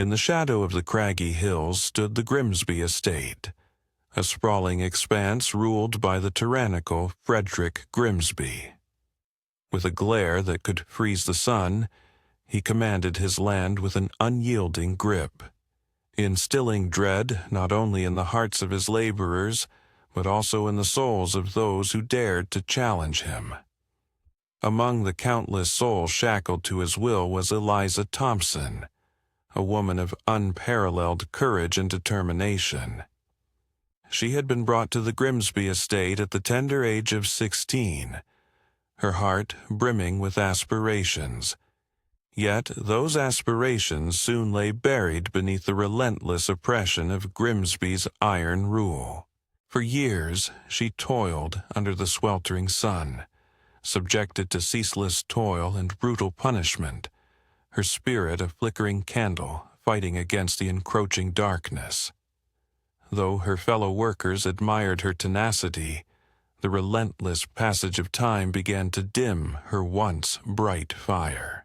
In the shadow of the craggy hills stood the Grimsby Estate, a sprawling expanse ruled by the tyrannical Frederick Grimsby. With a glare that could freeze the sun, he commanded his land with an unyielding grip, instilling dread not only in the hearts of his laborers, but also in the souls of those who dared to challenge him. Among the countless souls shackled to his will was Eliza Thompson, a woman of unparalleled courage and determination. She had been brought to the Grimsby Estate at the tender age of 16, her heart brimming with aspirations. Yet those aspirations soon lay buried beneath the relentless oppression of Grimsby's iron rule. For years she toiled under the sweltering sun, subjected to ceaseless toil and brutal punishment, her spirit a flickering candle fighting against the encroaching darkness. Though her fellow workers admired her tenacity, the relentless passage of time began to dim her once bright fire.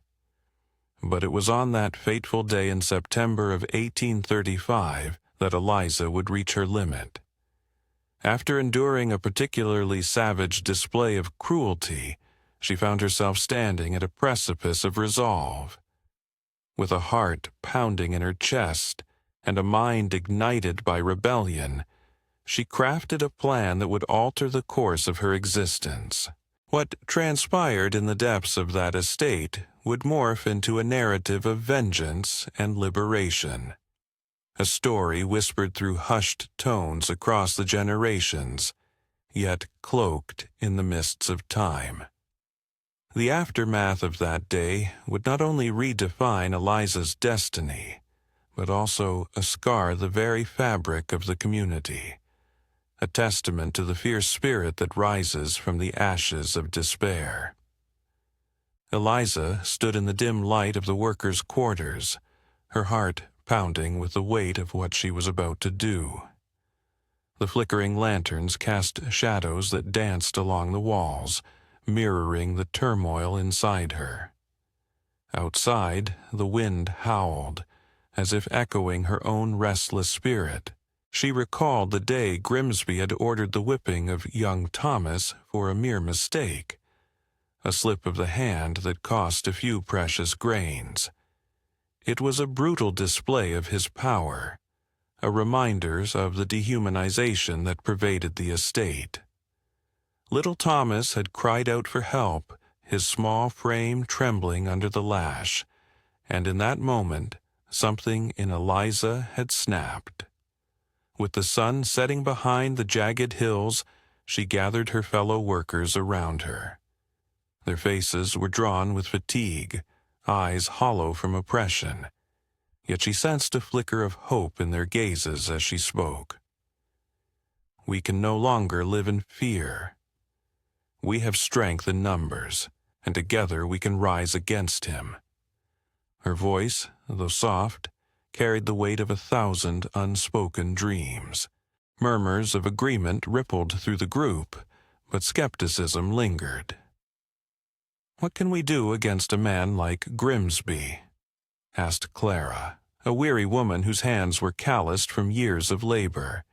But it was on that fateful day in September of 1835 that Eliza would reach her limit. After enduring a particularly savage display of cruelty, she found herself standing at a precipice of resolve. With a heart pounding in her chest and a mind ignited by rebellion, she crafted a plan that would alter the course of her existence. What transpired in the depths of that estate would morph into a narrative of vengeance and liberation. A story whispered through hushed tones across the generations, yet cloaked in the mists of time. The aftermath of that day would not only redefine Eliza's destiny, but also scar the very fabric of the community, a testament to the fierce spirit that rises from the ashes of despair. Eliza stood in the dim light of the workers' quarters, her heart pounding with the weight of what she was about to do. The flickering lanterns cast shadows that danced along the walls, mirroring the turmoil inside her. Outside, the wind howled, as if echoing her own restless spirit. She recalled the day Grimsby had ordered the whipping of young Thomas for a mere mistake, a slip of the hand that cost a few precious grains. It was a brutal display of his power, a reminder of the dehumanization that pervaded the estate. Little Thomas had cried out for help, his small frame trembling under the lash, and in that moment, something in Eliza had snapped. With the sun setting behind the jagged hills, she gathered her fellow workers around her. Their faces were drawn with fatigue, eyes hollow from oppression, yet she sensed a flicker of hope in their gazes as she spoke. "We can no longer live in fear. We have strength in numbers, and together we can rise against him." Her voice, though soft, carried the weight of 1,000 unspoken dreams. Murmurs of agreement rippled through the group, but skepticism lingered. "What can we do against a man like Grimsby?" asked Clara, a weary woman whose hands were calloused from years of labor.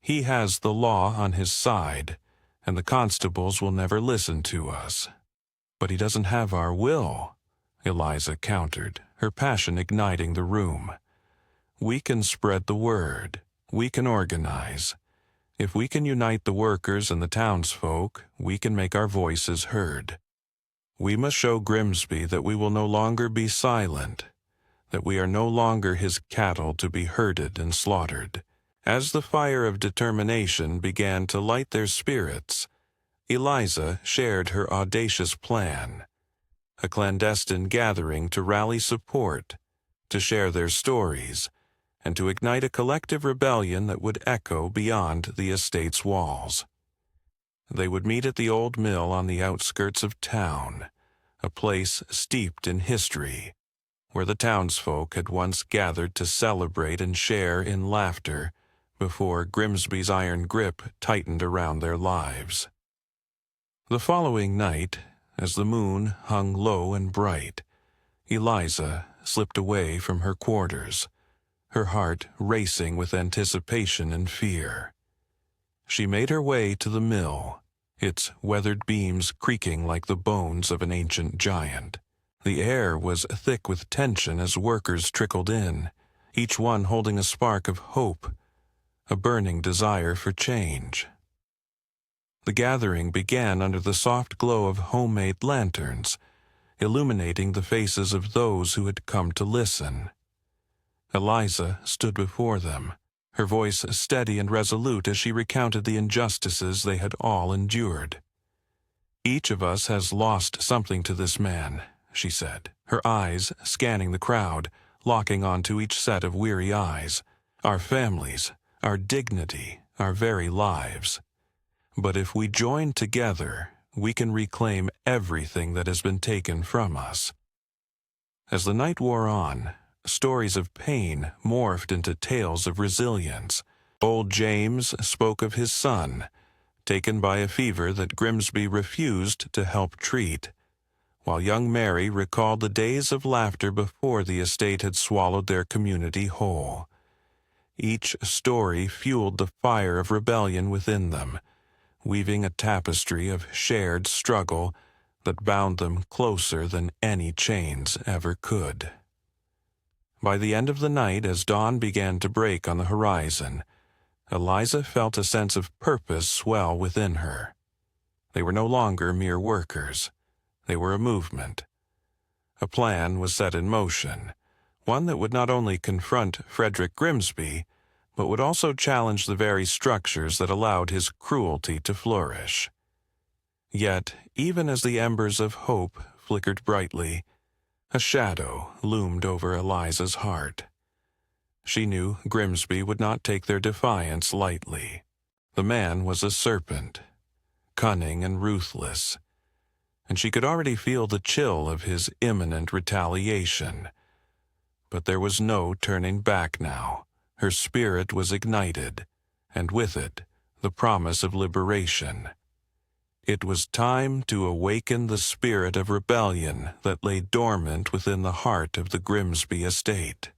"He has the law on his side, and the constables will never listen to us." "But he doesn't have our will," Eliza countered, her passion igniting the room. "We can spread the word. We can organize. If we can unite the workers and the townsfolk, we can make our voices heard. We must show Grimsby that we will no longer be silent, that we are no longer his cattle to be herded and slaughtered." As the fire of determination began to light their spirits, Eliza shared her audacious plan, a clandestine gathering to rally support, to share their stories, and to ignite a collective rebellion that would echo beyond the estate's walls. They would meet at the old mill on the outskirts of town, a place steeped in history, where the townsfolk had once gathered to celebrate and share in laughter before Grimsby's iron grip tightened around their lives. The following night, as the moon hung low and bright, Eliza, slipped away from her quarters, her heart racing with anticipation and fear. She made her way to the mill, its weathered beams creaking like the bones of an ancient giant. The air was thick with tension as workers trickled in, each one holding a spark of hope, a burning desire for change. The gathering began under the soft glow of homemade lanterns, illuminating the faces of those who had come to listen. Eliza stood before them, her voice steady and resolute as she recounted the injustices they had all endured. "Each of us has lost something to this man," she said, her eyes scanning the crowd, locking onto each set of weary eyes. "Our families, our dignity, our very lives. But if we join together, we can reclaim everything that has been taken from us." As the night wore on, stories of pain morphed into tales of resilience. Old James spoke of his son, taken by a fever that Grimsby refused to help treat, while young Mary recalled the days of laughter before the estate had swallowed their community whole. Each story fueled the fire of rebellion within them, weaving a tapestry of shared struggle that bound them closer than any chains ever could. By the end of the night, as dawn began to break on the horizon, Eliza felt a sense of purpose swell within her. They were no longer mere workers. They were a movement. A plan was set in motion, one that would not only confront Frederick Grimsby, but would also challenge the very structures that allowed his cruelty to flourish. Yet, even as the embers of hope flickered brightly, a shadow loomed over Eliza's heart. She knew Grimsby would not take their defiance lightly. The man was a serpent, cunning and ruthless, and she could already feel the chill of his imminent retaliation. But there was no turning back now. Her spirit was ignited, and with it, the promise of liberation. It was time to awaken the spirit of rebellion that lay dormant within the heart of the Grimsby estate.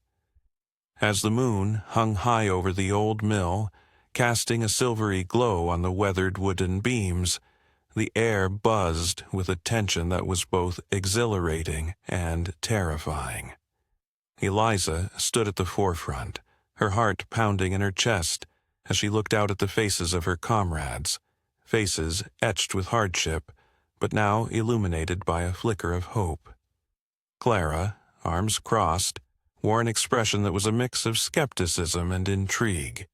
As the moon hung high over the old mill, casting a silvery glow on the weathered wooden beams, the air buzzed with a tension that was both exhilarating and terrifying. Eliza stood at the forefront, her heart pounding in her chest as she looked out at the faces of her comrades, faces etched with hardship, but now illuminated by a flicker of hope. Clara, arms crossed, wore an expression that was a mix of skepticism and intrigue.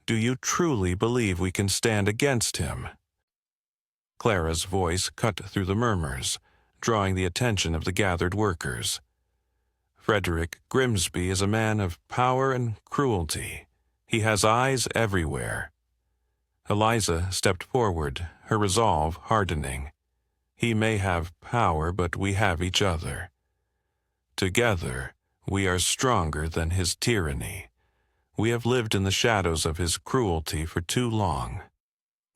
"Do you truly believe we can stand against him?" Clara's voice cut through the murmurs, drawing the attention of the gathered workers. "Frederick Grimsby is a man of power and cruelty. He has eyes everywhere." Eliza stepped forward, her resolve hardening. "He may have power, but we have each other. Together, we are stronger than his tyranny. We have lived in the shadows of his cruelty for too long.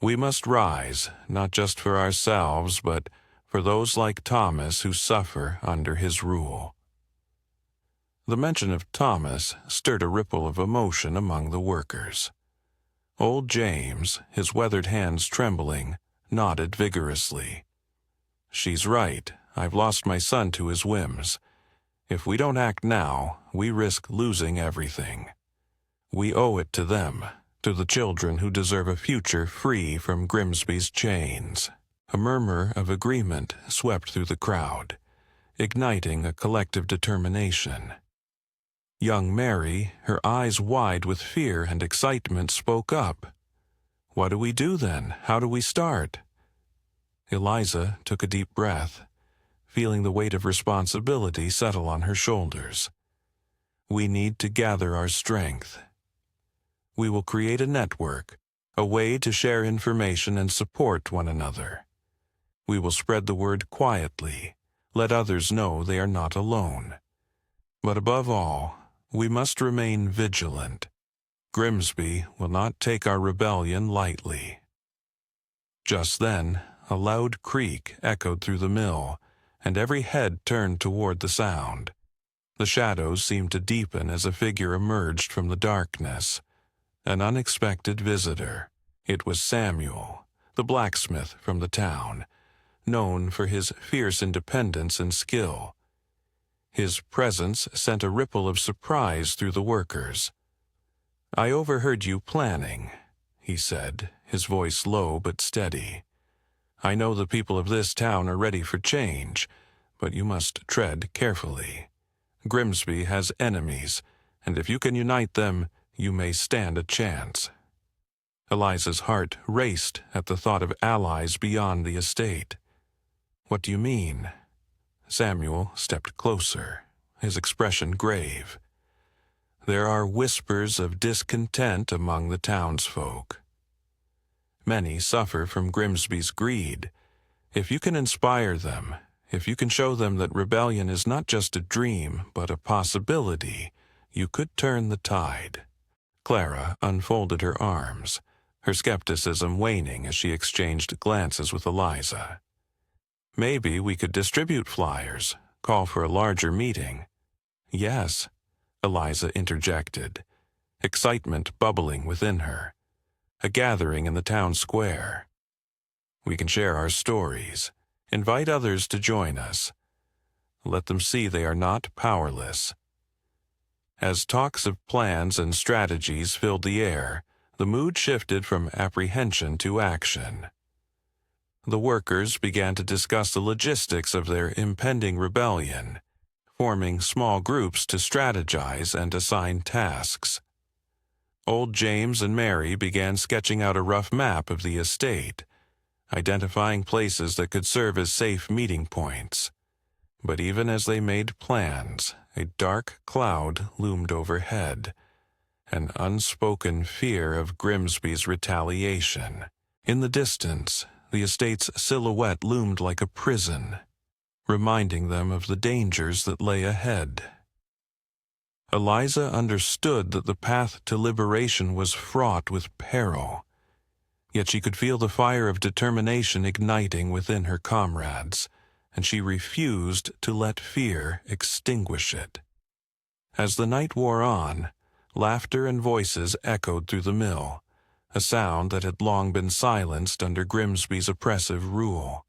We must rise, not just for ourselves, but for those like Thomas who suffer under his rule." The mention of Thomas stirred a ripple of emotion among the workers. Old James, his weathered hands trembling, nodded vigorously. "She's right. I've lost my son to his whims. If we don't act now, we risk losing everything. We owe it to them, to the children who deserve a future free from Grimsby's chains." A murmur of agreement swept through the crowd, igniting a collective determination. Young Mary, her eyes wide with fear and excitement, spoke up. "What do we do then? How do we start?" Eliza took a deep breath, feeling the weight of responsibility settle on her shoulders. "We need to gather our strength. We will create a network, a way to share information and support one another. We will spread the word quietly, let others know they are not alone. But above all, we must remain vigilant. Grimsby will not take our rebellion lightly." Just then, a loud creak echoed through the mill, and every head turned toward the sound. The shadows seemed to deepen as a figure emerged from the darkness. An unexpected visitor. It was Samuel, the blacksmith from the town, known for his fierce independence and skill. His presence sent a ripple of surprise through the workers. "I overheard you planning," he said, his voice low but steady. "I know the people of this town are ready for change, but you must tread carefully. Grimsby has enemies, and if you can unite them, you may stand a chance." Eliza's heart raced at the thought of allies beyond the estate. "What do you mean?" Samuel stepped closer, his expression grave. "There are whispers of discontent among the townsfolk. Many suffer from Grimsby's greed. If you can inspire them, if you can show them that rebellion is not just a dream, but a possibility, you could turn the tide." Clara unfolded her arms, her skepticism waning as she exchanged glances with Eliza. "Maybe we could distribute flyers, call for a larger meeting." "Yes," Eliza interjected, excitement bubbling within her. "A gathering in the town square. We can share our stories, invite others to join us. Let them see they are not powerless." As talks of plans and strategies filled the air, the mood shifted from apprehension to action. The workers began to discuss the logistics of their impending rebellion, forming small groups to strategize and assign tasks. Old James and Mary began sketching out a rough map of the estate, identifying places that could serve as safe meeting points. But even as they made plans, a dark cloud loomed overhead, an unspoken fear of Grimsby's retaliation. In the distance, the estate's silhouette loomed like a prison, reminding them of the dangers that lay ahead. Eliza understood that the path to liberation was fraught with peril, yet she could feel the fire of determination igniting within her comrades, and she refused to let fear extinguish it. As the night wore on, laughter and voices echoed through the mill, a sound that had long been silenced under Grimsby's oppressive rule.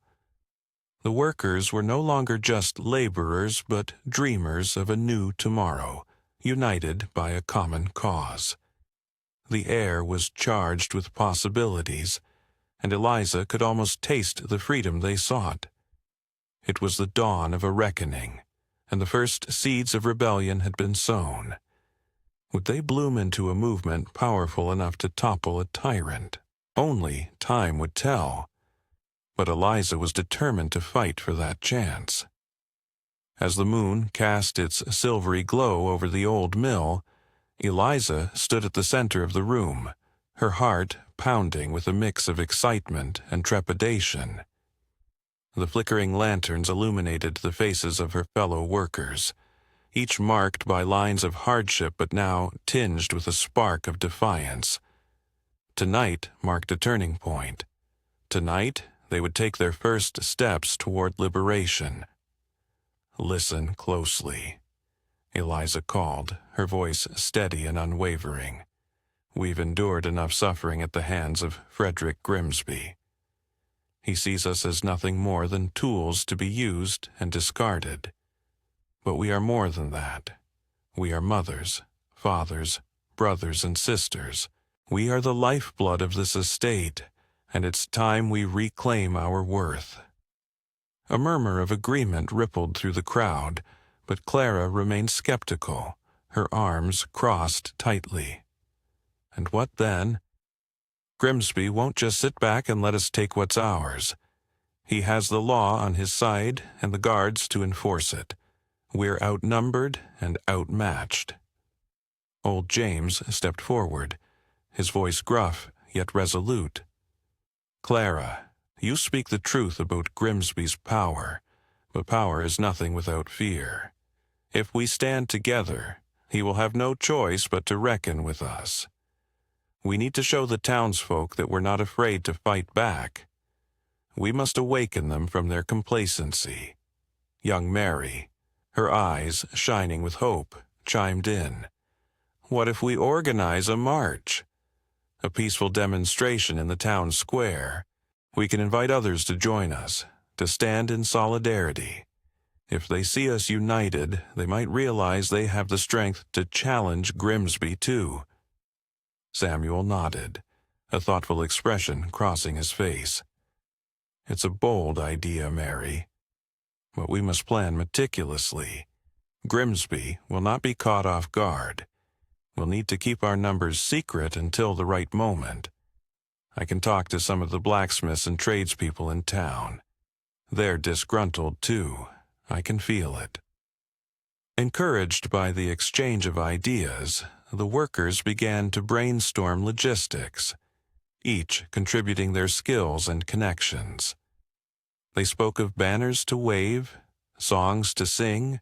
The workers were no longer just laborers but dreamers of a new tomorrow, united by a common cause. The air was charged with possibilities, and Eliza could almost taste the freedom they sought. It was the dawn of a reckoning, and the first seeds of rebellion had been sown. Would they bloom into a movement powerful enough to topple a tyrant? Only time would tell. But Eliza was determined to fight for that chance. As the moon cast its silvery glow over the old mill, Eliza stood at the center of the room, her heart pounding with a mix of excitement and trepidation. The flickering lanterns illuminated the faces of her fellow workers, each marked by lines of hardship but now tinged with a spark of defiance. Tonight marked a turning point. Tonight, they would take their first steps toward liberation. "Listen closely," Eliza called, her voice steady and unwavering. "We've endured enough suffering at the hands of Frederick Grimsby. He sees us as nothing more than tools to be used and discarded. But we are more than that. We are mothers, fathers, brothers, and sisters. We are the lifeblood of this estate, and it's time we reclaim our worth." A murmur of agreement rippled through the crowd, but Clara remained skeptical, her arms crossed tightly. "And what then? Grimsby won't just sit back and let us take what's ours. He has the law on his side and the guards to enforce it. We're outnumbered and outmatched." Old James stepped forward, his voice gruff yet resolute. "Clara, you speak the truth about Grimsby's power, but power is nothing without fear. If we stand together, he will have no choice but to reckon with us. We need to show the townsfolk that we're not afraid to fight back. We must awaken them from their complacency. Young Mary, Her eyes, shining with hope, chimed in. What if we organize a march? A peaceful demonstration in the town square. We can invite others to join us, to stand in solidarity. If they see us united, they might realize they have the strength to challenge Grimsby too. Samuel nodded, a thoughtful expression crossing his face. It's a bold idea, Mary, but we must plan meticulously. Grimsby will not be caught off guard. We'll need to keep our numbers secret until the right moment. I can talk to some of the blacksmiths and tradespeople in town. They're disgruntled too. I can feel it. Encouraged by the exchange of ideas, the workers began to brainstorm logistics, each contributing their skills and connections. They spoke of banners to wave, songs to sing,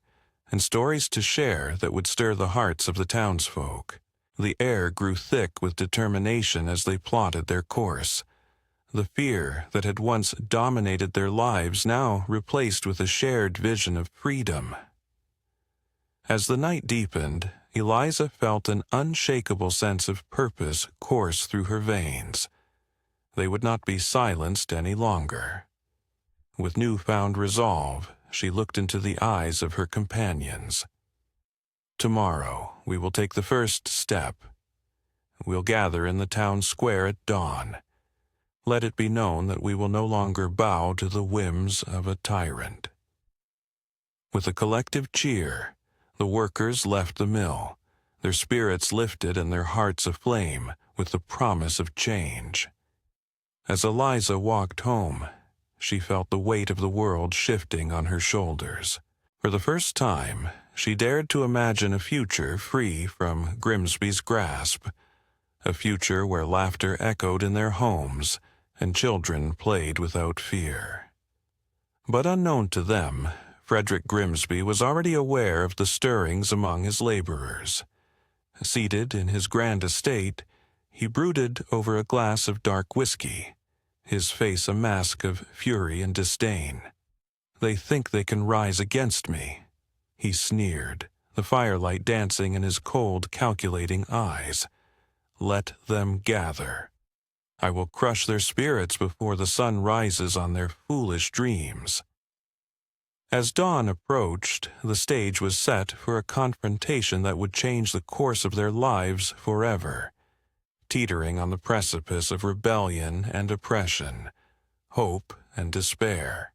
and stories to share that would stir the hearts of the townsfolk. The air grew thick with determination as they plotted their course. The fear that had once dominated their lives now replaced with a shared vision of freedom. As the night deepened, Eliza felt an unshakable sense of purpose course through her veins. They would not be silenced any longer. With newfound resolve, she looked into the eyes of her companions. Tomorrow, we will take the first step. We'll gather in the town square at dawn. Let it be known that we will no longer bow to the whims of a tyrant. With a collective cheer, the workers left the mill, their spirits lifted and their hearts aflame with the promise of change. As Eliza walked home, she felt the weight of the world shifting on her shoulders. For the first time, she dared to imagine a future free from Grimsby's grasp, a future where laughter echoed in their homes and children played without fear. But unknown to them, Frederick Grimsby was already aware of the stirrings among his laborers. Seated in his grand estate, he brooded over a glass of dark whiskey, his face a mask of fury and disdain. They think they can rise against me, he sneered, the firelight dancing in his cold, calculating eyes. Let them gather. I will crush their spirits before the sun rises on their foolish dreams. As dawn approached, the stage was set for a confrontation that would change the course of their lives forever, teetering on the precipice of rebellion and oppression, hope and despair.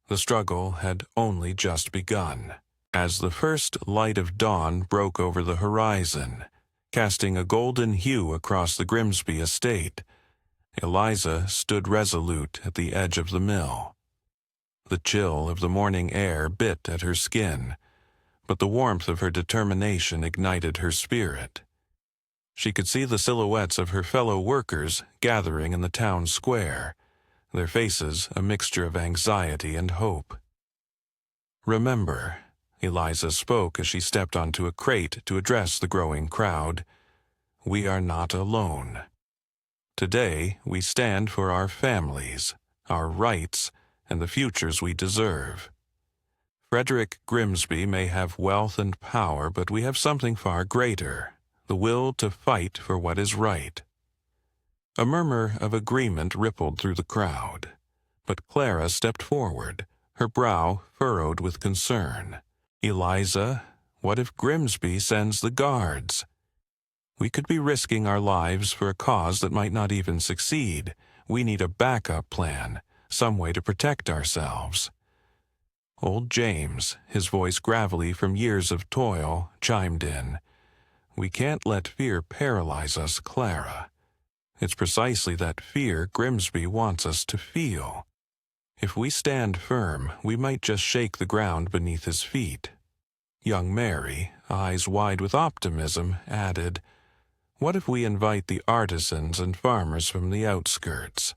The struggle had only just begun. As the first light of dawn broke over the horizon, casting a golden hue across the Grimsby Estate, Eliza stood resolute at the edge of the mill. The chill of the morning air bit at her skin, but the warmth of her determination ignited her spirit. She could see the silhouettes of her fellow workers gathering in the town square, their faces a mixture of anxiety and hope. Remember, Eliza spoke as she stepped onto a crate to address the growing crowd, we are not alone. Today, we stand for our families, our rights, and the futures we deserve. Frederick Grimsby may have wealth and power, but we have something far greater, the will to fight for what is right. A murmur of agreement rippled through the crowd, but Clara stepped forward, her brow furrowed with concern. Eliza, what if Grimsby sends the guards? We could be risking our lives for a cause that might not even succeed. We need a backup plan, some way to protect ourselves. Old James, his voice gravelly from years of toil, chimed in. We can't let fear paralyze us, Clara. It's precisely that fear Grimsby wants us to feel. If we stand firm, we might just shake the ground beneath his feet. Young Mary, eyes wide with optimism, added, what if we invite the artisans and farmers from the outskirts?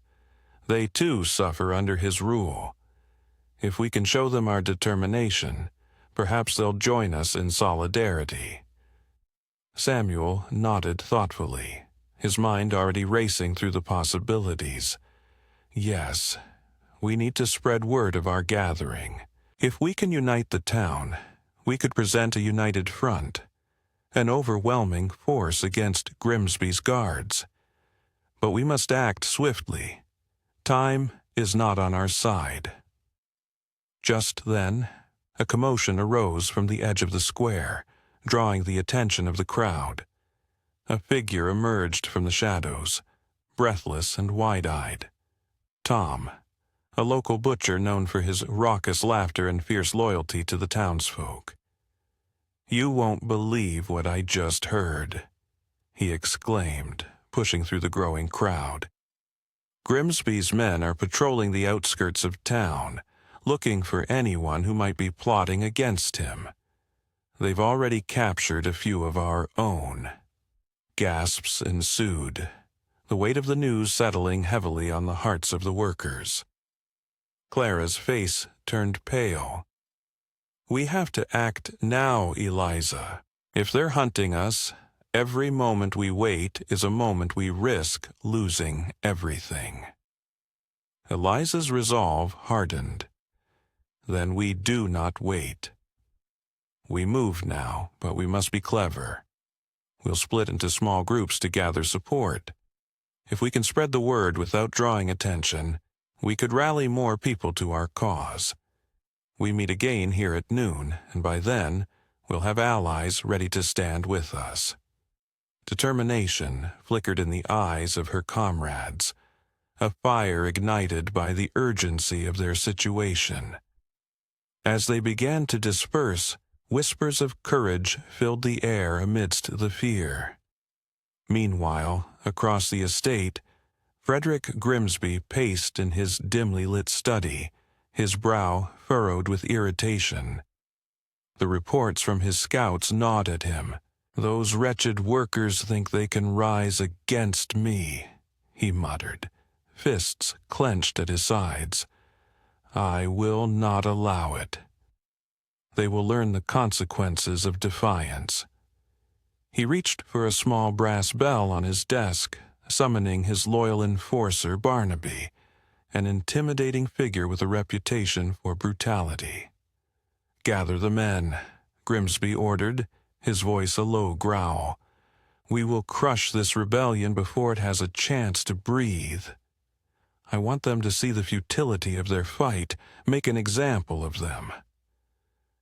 They too suffer under his rule. If we can show them our determination, perhaps they'll join us in solidarity. Samuel nodded thoughtfully, his mind already racing through the possibilities. Yes, we need to spread word of our gathering. If we can unite the town, we could present a united front, an overwhelming force against Grimsby's guards. But we must act swiftly. Time is not on our side. Just then, a commotion arose from the edge of the square, drawing the attention of the crowd. A figure emerged from the shadows, breathless and wide-eyed. Tom, a local butcher known for his raucous laughter and fierce loyalty to the townsfolk. "You won't believe what I just heard," he exclaimed, pushing through the growing crowd. "Grimsby's men are patrolling the outskirts of town, looking for anyone who might be plotting against him. They've already captured a few of our own." Gasps ensued, the weight of the news settling heavily on the hearts of the workers. Clara's face turned pale. "We have to act now, Eliza. If they're hunting us, every moment we wait is a moment we risk losing everything." Eliza's resolve hardened. "Then we do not wait. We move now, but we must be clever. We'll split into small groups to gather support. If we can spread the word without drawing attention, we could rally more people to our cause. We meet again here at noon, and by then, we'll have allies ready to stand with us." Determination flickered in the eyes of her comrades, a fire ignited by the urgency of their situation. As they began to disperse, whispers of courage filled the air amidst the fear. Meanwhile, across the estate, Frederick Grimsby paced in his dimly lit study, his brow furrowed with irritation. The reports from his scouts gnawed at him. "Those wretched workers think they can rise against me," he muttered, fists clenched at his sides. "I will not allow it. They will learn the consequences of defiance." He reached for a small brass bell on his desk, summoning his loyal enforcer Barnaby, an intimidating figure with a reputation for brutality. "Gather the men," Grimsby ordered, his voice a low growl. "We will crush this rebellion before it has a chance to breathe. I want them to see the futility of their fight, make an example of them."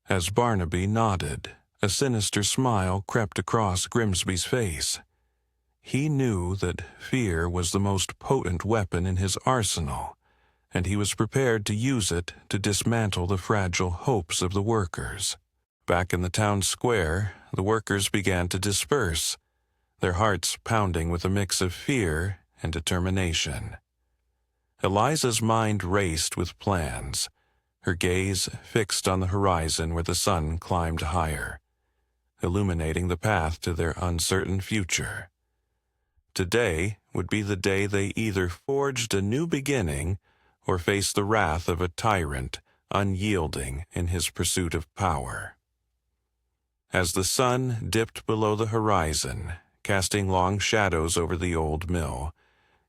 As Barnaby nodded, a sinister smile crept across Grimsby's face. He knew that fear was the most potent weapon in his arsenal, and he was prepared to use it to dismantle the fragile hopes of the workers. Back in the town square, the workers began to disperse, their hearts pounding with a mix of fear and determination. Eliza's mind raced with plans, her gaze fixed on the horizon where the sun climbed higher, illuminating the path to their uncertain future. Today would be the day they either forged a new beginning or faced the wrath of a tyrant unyielding in his pursuit of power. As the sun dipped below the horizon, casting long shadows over the old mill,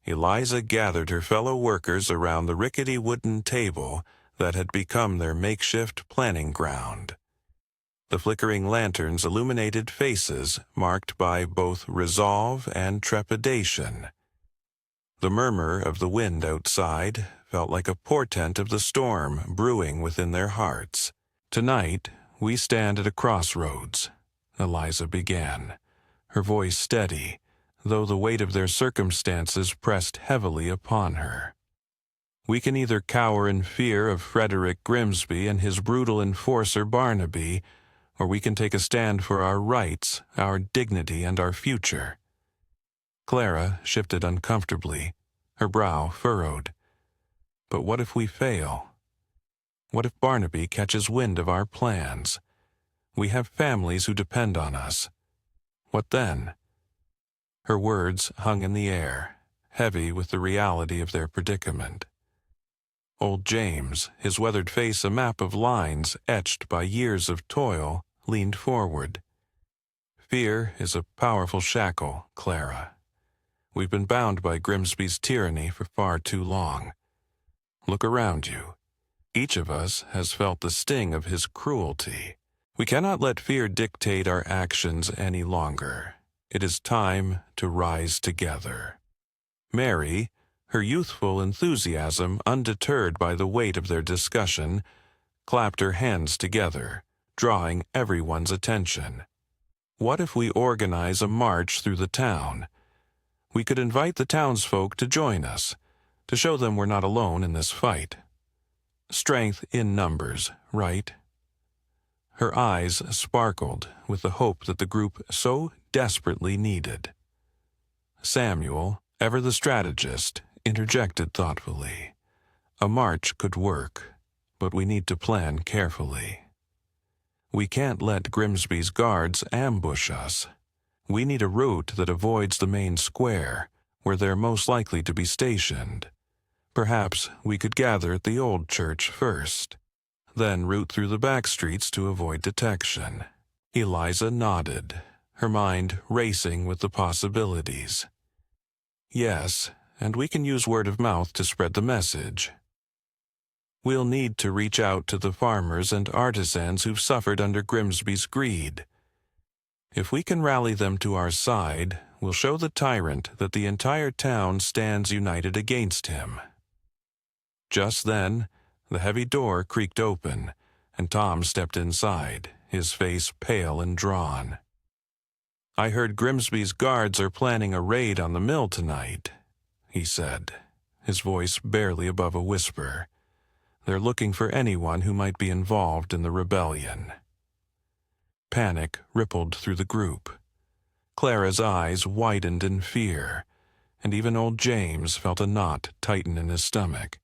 Eliza gathered her fellow workers around the rickety wooden table that had become their makeshift planning ground. The flickering lanterns illuminated faces marked by both resolve and trepidation. The murmur of the wind outside felt like a portent of the storm brewing within their hearts. "Tonight, we stand at a crossroads," Eliza began, her voice steady, though the weight of their circumstances pressed heavily upon her. "We can either cower in fear of Frederick Grimsby and his brutal enforcer Barnaby, or we can take a stand for our rights, our dignity, and our future." Clara shifted uncomfortably, her brow furrowed. "But what if we fail? What if Barnaby catches wind of our plans? We have families who depend on us. What then?" Her words hung in the air, heavy with the reality of their predicament. Old James, his weathered face a map of lines etched by years of toil, leaned forward. "Fear is a powerful shackle, Clara. We've been bound by Grimsby's tyranny for far too long. Look around you. Each of us has felt the sting of his cruelty. We cannot let fear dictate our actions any longer. It is time to rise together. Mary, her youthful enthusiasm undeterred by the weight of their discussion, clapped her hands together, drawing everyone's attention. What if we organize a march through the town? We could invite the townsfolk to join us, to show them we're not alone in this fight. Strength in numbers, right? Her eyes sparkled with the hope that the group so desperately needed. Samuel, ever the strategist, interjected thoughtfully. A march could work, but we need to plan carefully. We can't let Grimsby's guards ambush us. We need a route that avoids the main square, where they're most likely to be stationed. Perhaps we could gather at the old church first, then route through the back streets to avoid detection. Eliza nodded, her mind racing with the possibilities. Yes, and we can use word of mouth to spread the message. We'll need to reach out to the farmers and artisans who've suffered under Grimsby's greed. If we can rally them to our side, we'll show the tyrant that the entire town stands united against him. Just then, the heavy door creaked open, and Tom stepped inside, his face pale and drawn. "I heard Grimsby's guards are planning a raid on the mill tonight," he said, his voice barely above a whisper. "They're looking for anyone who might be involved in the rebellion." Panic rippled through the group. Clara's eyes widened in fear, and even old James felt a knot tighten in his stomach.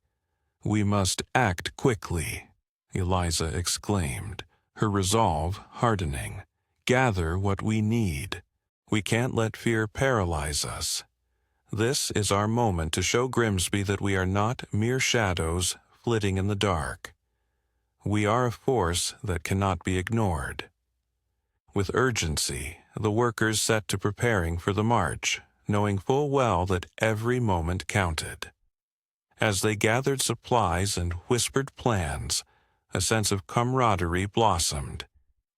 "We must act quickly," Eliza exclaimed, her resolve hardening. "Gather what we need. We can't let fear paralyze us. This is our moment to show Grimsby that we are not mere shadows flitting in the dark. We are a force that cannot be ignored." With urgency, the workers set to preparing for the march, knowing full well that every moment counted. As they gathered supplies and whispered plans, a sense of camaraderie blossomed,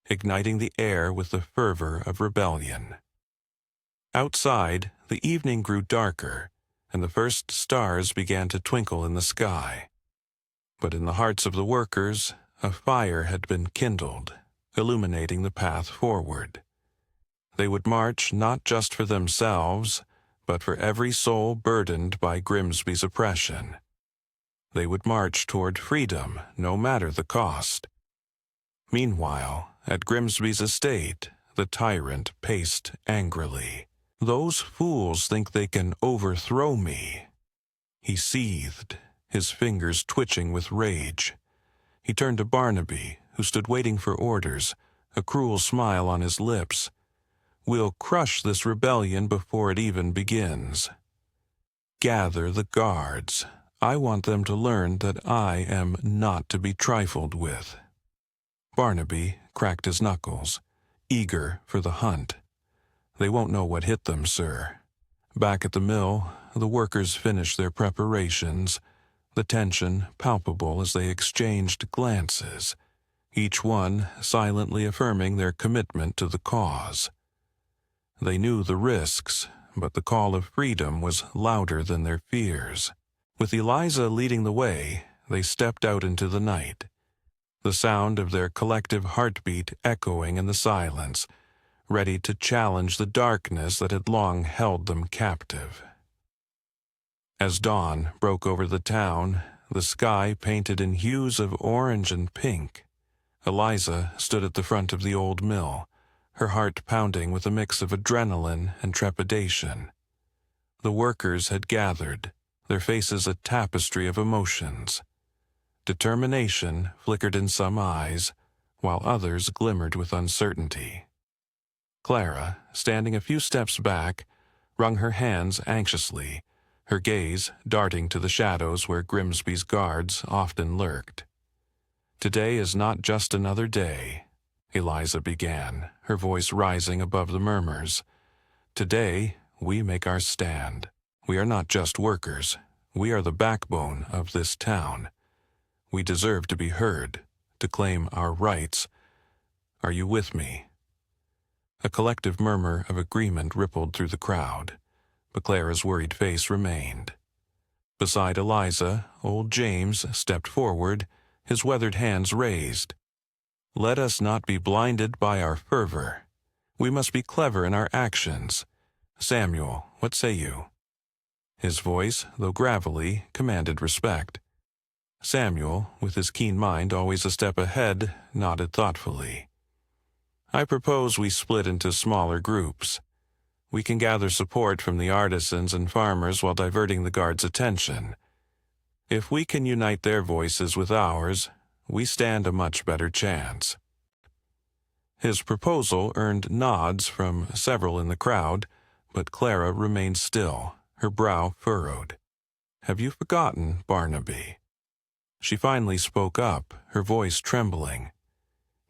igniting the air with the fervor of rebellion. Outside, the evening grew darker, and the first stars began to twinkle in the sky. But in the hearts of the workers, a fire had been kindled, illuminating the path forward. They would march not just for themselves, but for every soul burdened by Grimsby's oppression. They would march toward freedom, no matter the cost. Meanwhile, at Grimsby's estate, the tyrant paced angrily. "Those fools think they can overthrow me." He seethed, his fingers twitching with rage. He turned to Barnaby, who stood waiting for orders, a cruel smile on his lips. "We'll crush this rebellion before it even begins. Gather the guards. I want them to learn that I am not to be trifled with." Barnaby cracked his knuckles, eager for the hunt. "They won't know what hit them, sir." Back at the mill, the workers finished their preparations, the tension palpable as they exchanged glances, each one silently affirming their commitment to the cause. They knew the risks, but the call of freedom was louder than their fears. With Eliza leading the way, they stepped out into the night, the sound of their collective heartbeat echoing in the silence, ready to challenge the darkness that had long held them captive. As dawn broke over the town, the sky painted in hues of orange and pink, Eliza stood at the front of the old mill, her heart pounding with a mix of adrenaline and trepidation. The workers had gathered, their faces a tapestry of emotions. Determination flickered in some eyes, while others glimmered with uncertainty. Clara, standing a few steps back, wrung her hands anxiously, her gaze darting to the shadows where Grimsby's guards often lurked. "Today is not just another day," Eliza began, her voice rising above the murmurs. "Today, we make our stand. We are not just workers. We are the backbone of this town. We deserve to be heard, to claim our rights. Are you with me?" A collective murmur of agreement rippled through the crowd, but Clara's worried face remained. Beside Eliza, old James stepped forward, his weathered hands raised. "Let us not be blinded by our fervor. We must be clever in our actions. Samuel, what say you?" His voice, though gravelly, commanded respect. Samuel, with his keen mind always a step ahead, nodded thoughtfully. "I propose we split into smaller groups. We can gather support from the artisans and farmers while diverting the guards' attention. If we can unite their voices with ours, we stand a much better chance." His proposal earned nods from several in the crowd, but Clara remained still, her brow furrowed. "Have you forgotten Barnaby?" She finally spoke up, her voice trembling.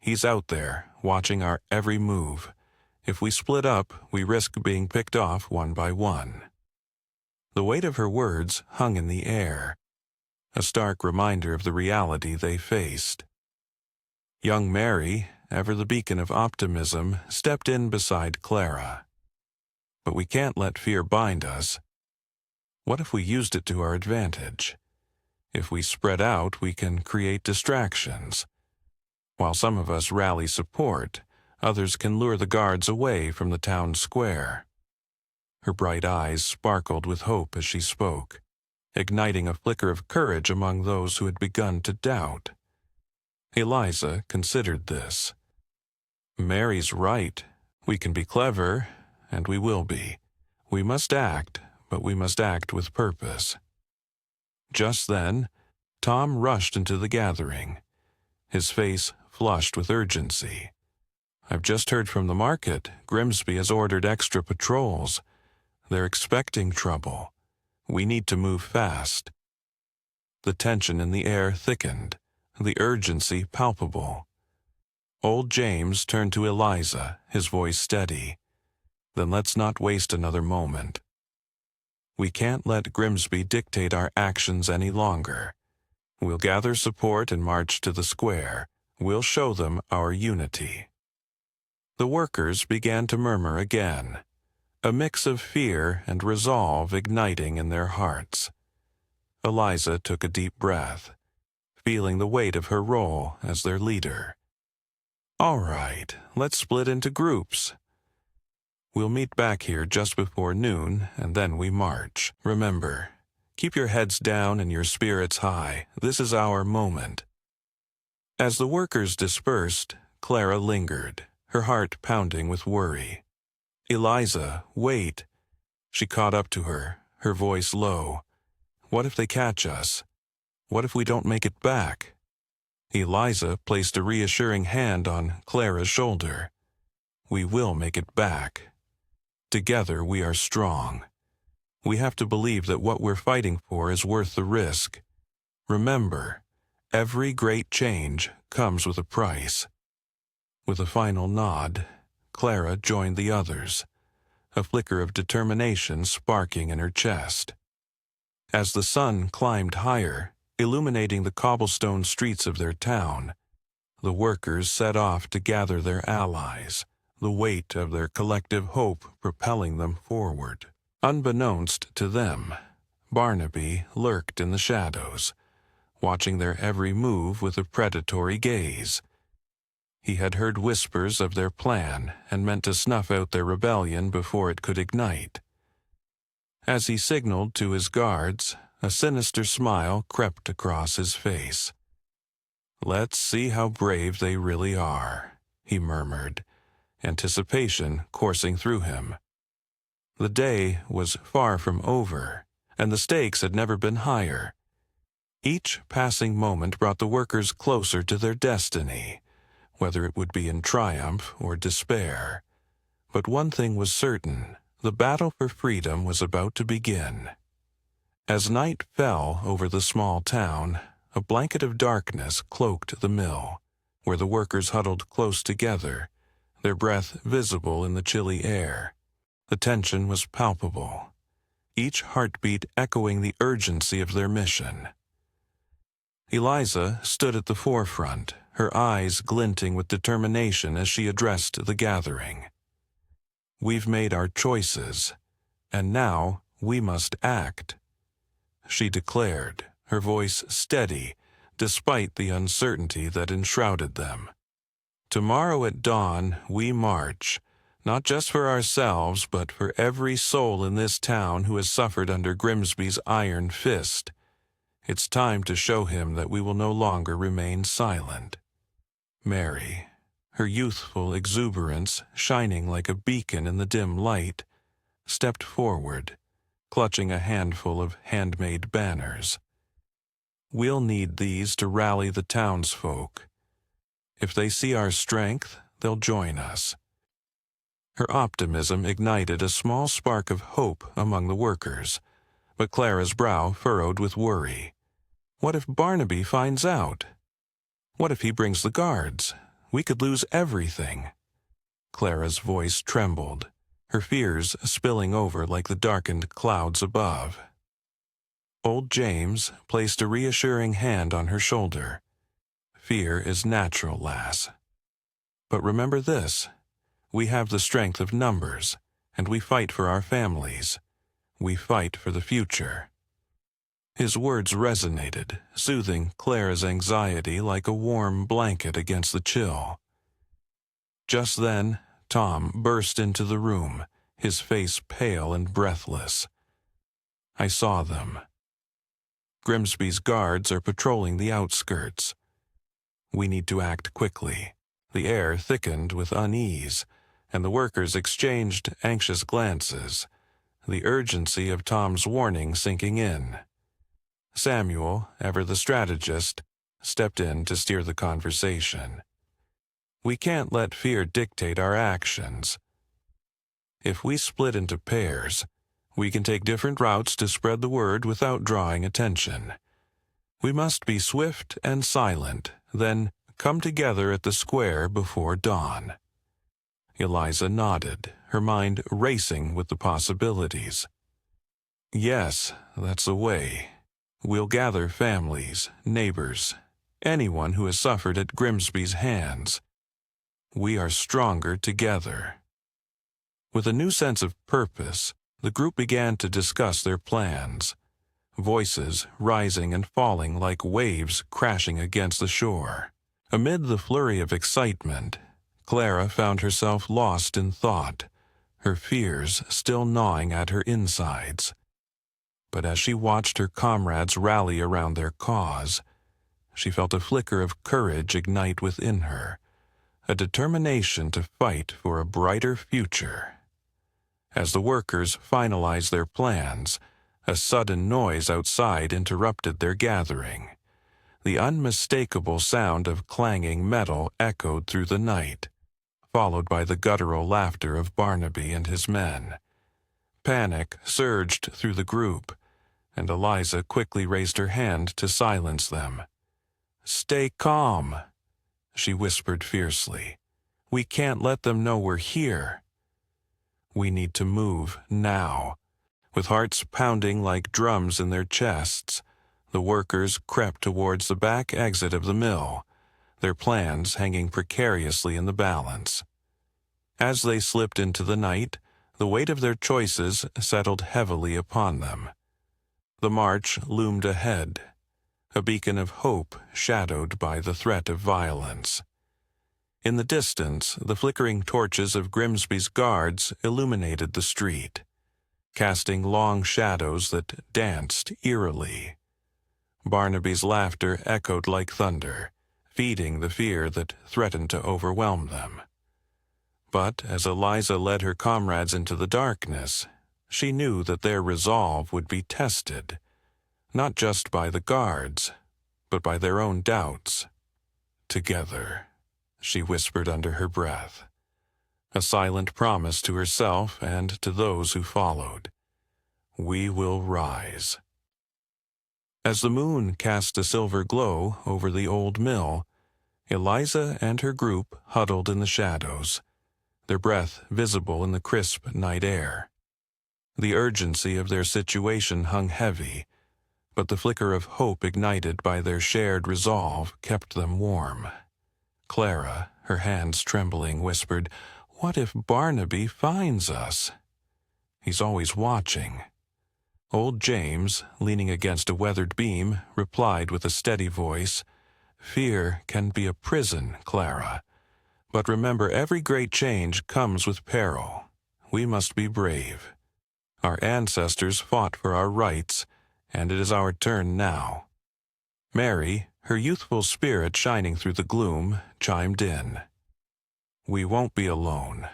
"He's out there, watching our every move. If we split up, we risk being picked off one by one." The weight of her words hung in the air, a stark reminder of the reality they faced. Young Mary, ever the beacon of optimism, stepped in beside Clara. "But we can't let fear bind us. What if we used it to our advantage? If we spread out, we can create distractions. While some of us rally support, others can lure the guards away from the town square." Her bright eyes sparkled with hope as she spoke, igniting a flicker of courage among those who had begun to doubt. Eliza considered this. "Mary's right. We can be clever, and we will be. We must act, but we must act with purpose." Just then, Tom rushed into the gathering, his face flushed with urgency. "I've just heard from the market. Grimsby has ordered extra patrols. They're expecting trouble. We need to move fast." The tension in the air thickened, the urgency palpable. Old James turned to Eliza, his voice steady. "Then let's not waste another moment. We can't let Grimsby dictate our actions any longer. We'll gather support and march to the square. We'll show them our unity." The workers began to murmur again, a mix of fear and resolve igniting in their hearts. Eliza took a deep breath, feeling the weight of her role as their leader. "All right, let's split into groups. We'll meet back here just before noon, and then we march. Remember, keep your heads down and your spirits high. This is our moment." As the workers dispersed, Clara lingered, her heart pounding with worry. "Eliza, wait." She caught up to her, her voice low. "What if they catch us? What if we don't make it back?" Eliza placed a reassuring hand on Clara's shoulder. "We will make it back. Together we are strong. We have to believe that what we're fighting for is worth the risk. Remember, every great change comes with a price." With a final nod, Clara joined the others, a flicker of determination sparking in her chest. As the sun climbed higher, illuminating the cobblestone streets of their town, the workers set off to gather their allies, the weight of their collective hope propelling them forward. Unbeknownst to them, Barnaby lurked in the shadows, watching their every move with a predatory gaze. He had heard whispers of their plan and meant to snuff out their rebellion before it could ignite. As he signaled to his guards, a sinister smile crept across his face. "Let's see how brave they really are," he murmured, anticipation coursing through him. The day was far from over, and the stakes had never been higher. Each passing moment brought the workers closer to their destiny, whether it would be in triumph or despair. But one thing was certain, the battle for freedom was about to begin. As night fell over the small town, a blanket of darkness cloaked the mill, where the workers huddled close together, their breath visible in the chilly air. The tension was palpable, each heartbeat echoing the urgency of their mission. Eliza stood at the forefront, her eyes glinting with determination as she addressed the gathering. "We've made our choices, and now we must act," she declared, her voice steady despite the uncertainty that enshrouded them. "Tomorrow at dawn we march, not just for ourselves but for every soul in this town who has suffered under Grimsby's iron fist. It's time to show him that we will no longer remain silent." Mary, her youthful exuberance shining like a beacon in the dim light, stepped forward, clutching a handful of handmade banners. "We'll need these to rally the townsfolk. If they see our strength, they'll join us." Her optimism ignited a small spark of hope among the workers, but Clara's brow furrowed with worry. What if Barnaby finds out? What if he brings the guards? We could lose everything. Clara's voice trembled, her fears spilling over like the darkened clouds above. Old James placed a reassuring hand on her shoulder. "Fear is natural, lass. But remember this, we have the strength of numbers, and we fight for our families. We fight for the future." His words resonated, soothing Clara's anxiety like a warm blanket against the chill. Just then, Tom burst into the room, his face pale and breathless. "I saw them. Grimsby's guards are patrolling the outskirts. We need to act quickly." The air thickened with unease, and the workers exchanged anxious glances, the urgency of Tom's warning sinking in. Samuel, ever the strategist, stepped in to steer the conversation. "We can't let fear dictate our actions. If we split into pairs, we can take different routes to spread the word without drawing attention. We must be swift and silent, then come together at the square before dawn." Eliza nodded, her mind racing with the possibilities. "Yes, that's the way. We'll gather families, neighbors, anyone who has suffered at Grimsby's hands. We are stronger together." With a new sense of purpose, the group began to discuss their plans, voices rising and falling like waves crashing against the shore. Amid the flurry of excitement, Clara found herself lost in thought, her fears still gnawing at her insides. But as she watched her comrades rally around their cause, she felt a flicker of courage ignite within her, a determination to fight for a brighter future. As the workers finalized their plans, a sudden noise outside interrupted their gathering. The unmistakable sound of clanging metal echoed through the night, followed by the guttural laughter of Barnaby and his men. Panic surged through the group, and Eliza quickly raised her hand to silence them. "Stay calm," she whispered fiercely. "We can't let them know we're here. We need to move now." With hearts pounding like drums in their chests, the workers crept towards the back exit of the mill, their plans hanging precariously in the balance. As they slipped into the night, the weight of their choices settled heavily upon them. The march loomed ahead, a beacon of hope shadowed by the threat of violence. In the distance, the flickering torches of Grimsby's guards illuminated the street, casting long shadows that danced eerily. Barnaby's laughter echoed like thunder, feeding the fear that threatened to overwhelm them. But as Eliza led her comrades into the darkness, she knew that their resolve would be tested, not just by the guards, but by their own doubts. "Together," she whispered under her breath, a silent promise to herself and to those who followed. "We will rise." As the moon cast a silver glow over the old mill, Eliza and her group huddled in the shadows, their breath visible in the crisp night air. The urgency of their situation hung heavy, but the flicker of hope ignited by their shared resolve kept them warm. Clara, her hands trembling, whispered, "What if Barnaby finds us? He's always watching." Old James, leaning against a weathered beam, replied with a steady voice, "Fear can be a prison, Clara. But remember, every great change comes with peril. We must be brave. Our ancestors fought for our rights, and it is our turn now." Mary, her youthful spirit shining through the gloom, chimed in. "We won't be alone.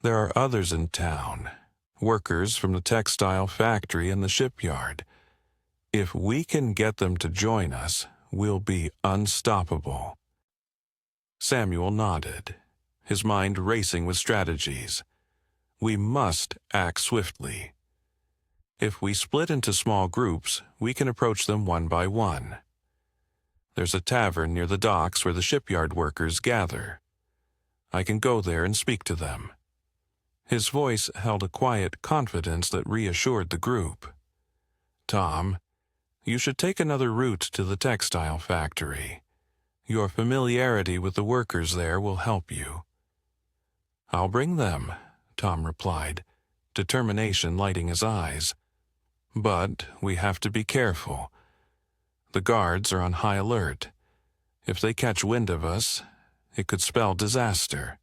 There are others in town, workers from the textile factory and the shipyard. If we can get them to join us, we'll be unstoppable." Samuel nodded, his mind racing with strategies. "We must act swiftly. If we split into small groups, we can approach them one by one. There's a tavern near the docks where the shipyard workers gather. I can go there and speak to them." His voice held a quiet confidence that reassured the group. "Tom, you should take another route to the textile factory. Your familiarity with the workers there will help you." "I'll bring them," Tom replied, determination lighting his eyes. "But we have to be careful. The guards are on high alert. If they catch wind of us, it could spell disaster."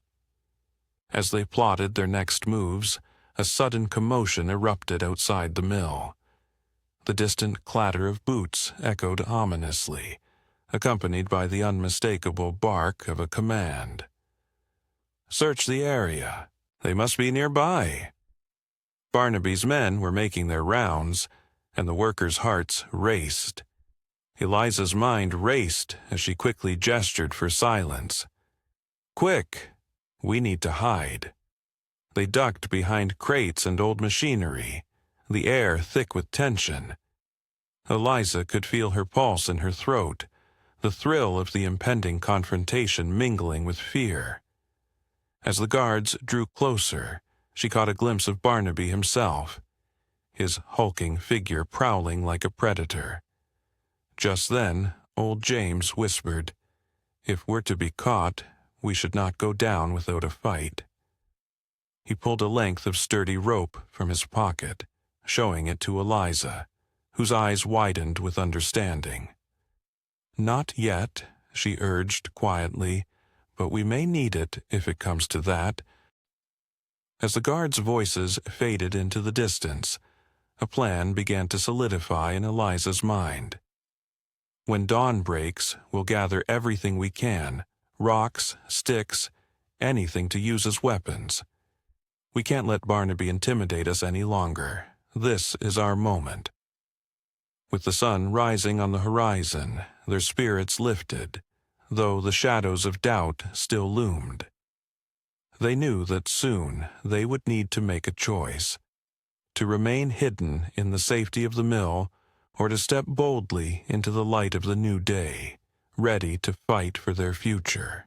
As they plotted their next moves, a sudden commotion erupted outside the mill. The distant clatter of boots echoed ominously, accompanied by the unmistakable bark of a command. "Search the area. They must be nearby." Barnaby's men were making their rounds, and the workers' hearts raced. Eliza's mind raced as she quickly gestured for silence. "Quick! We need to hide." They ducked behind crates and old machinery, the air thick with tension. Eliza could feel her pulse in her throat, the thrill of the impending confrontation mingling with fear. As the guards drew closer, she caught a glimpse of Barnaby himself, his hulking figure prowling like a predator. Just then, old James whispered, "If we're to be caught, we should not go down without a fight." He pulled a length of sturdy rope from his pocket, showing it to Eliza, whose eyes widened with understanding. "Not yet," she urged quietly, "but we may need it if it comes to that." As the guards' voices faded into the distance, a plan began to solidify in Eliza's mind. "When dawn breaks, we'll gather everything we can, rocks, sticks, anything to use as weapons. We can't let Barnaby intimidate us any longer. This is our moment." With the sun rising on the horizon, their spirits lifted, though the shadows of doubt still loomed. They knew that soon they would need to make a choice, to remain hidden in the safety of the mill or to step boldly into the light of the new day, ready to fight for their future.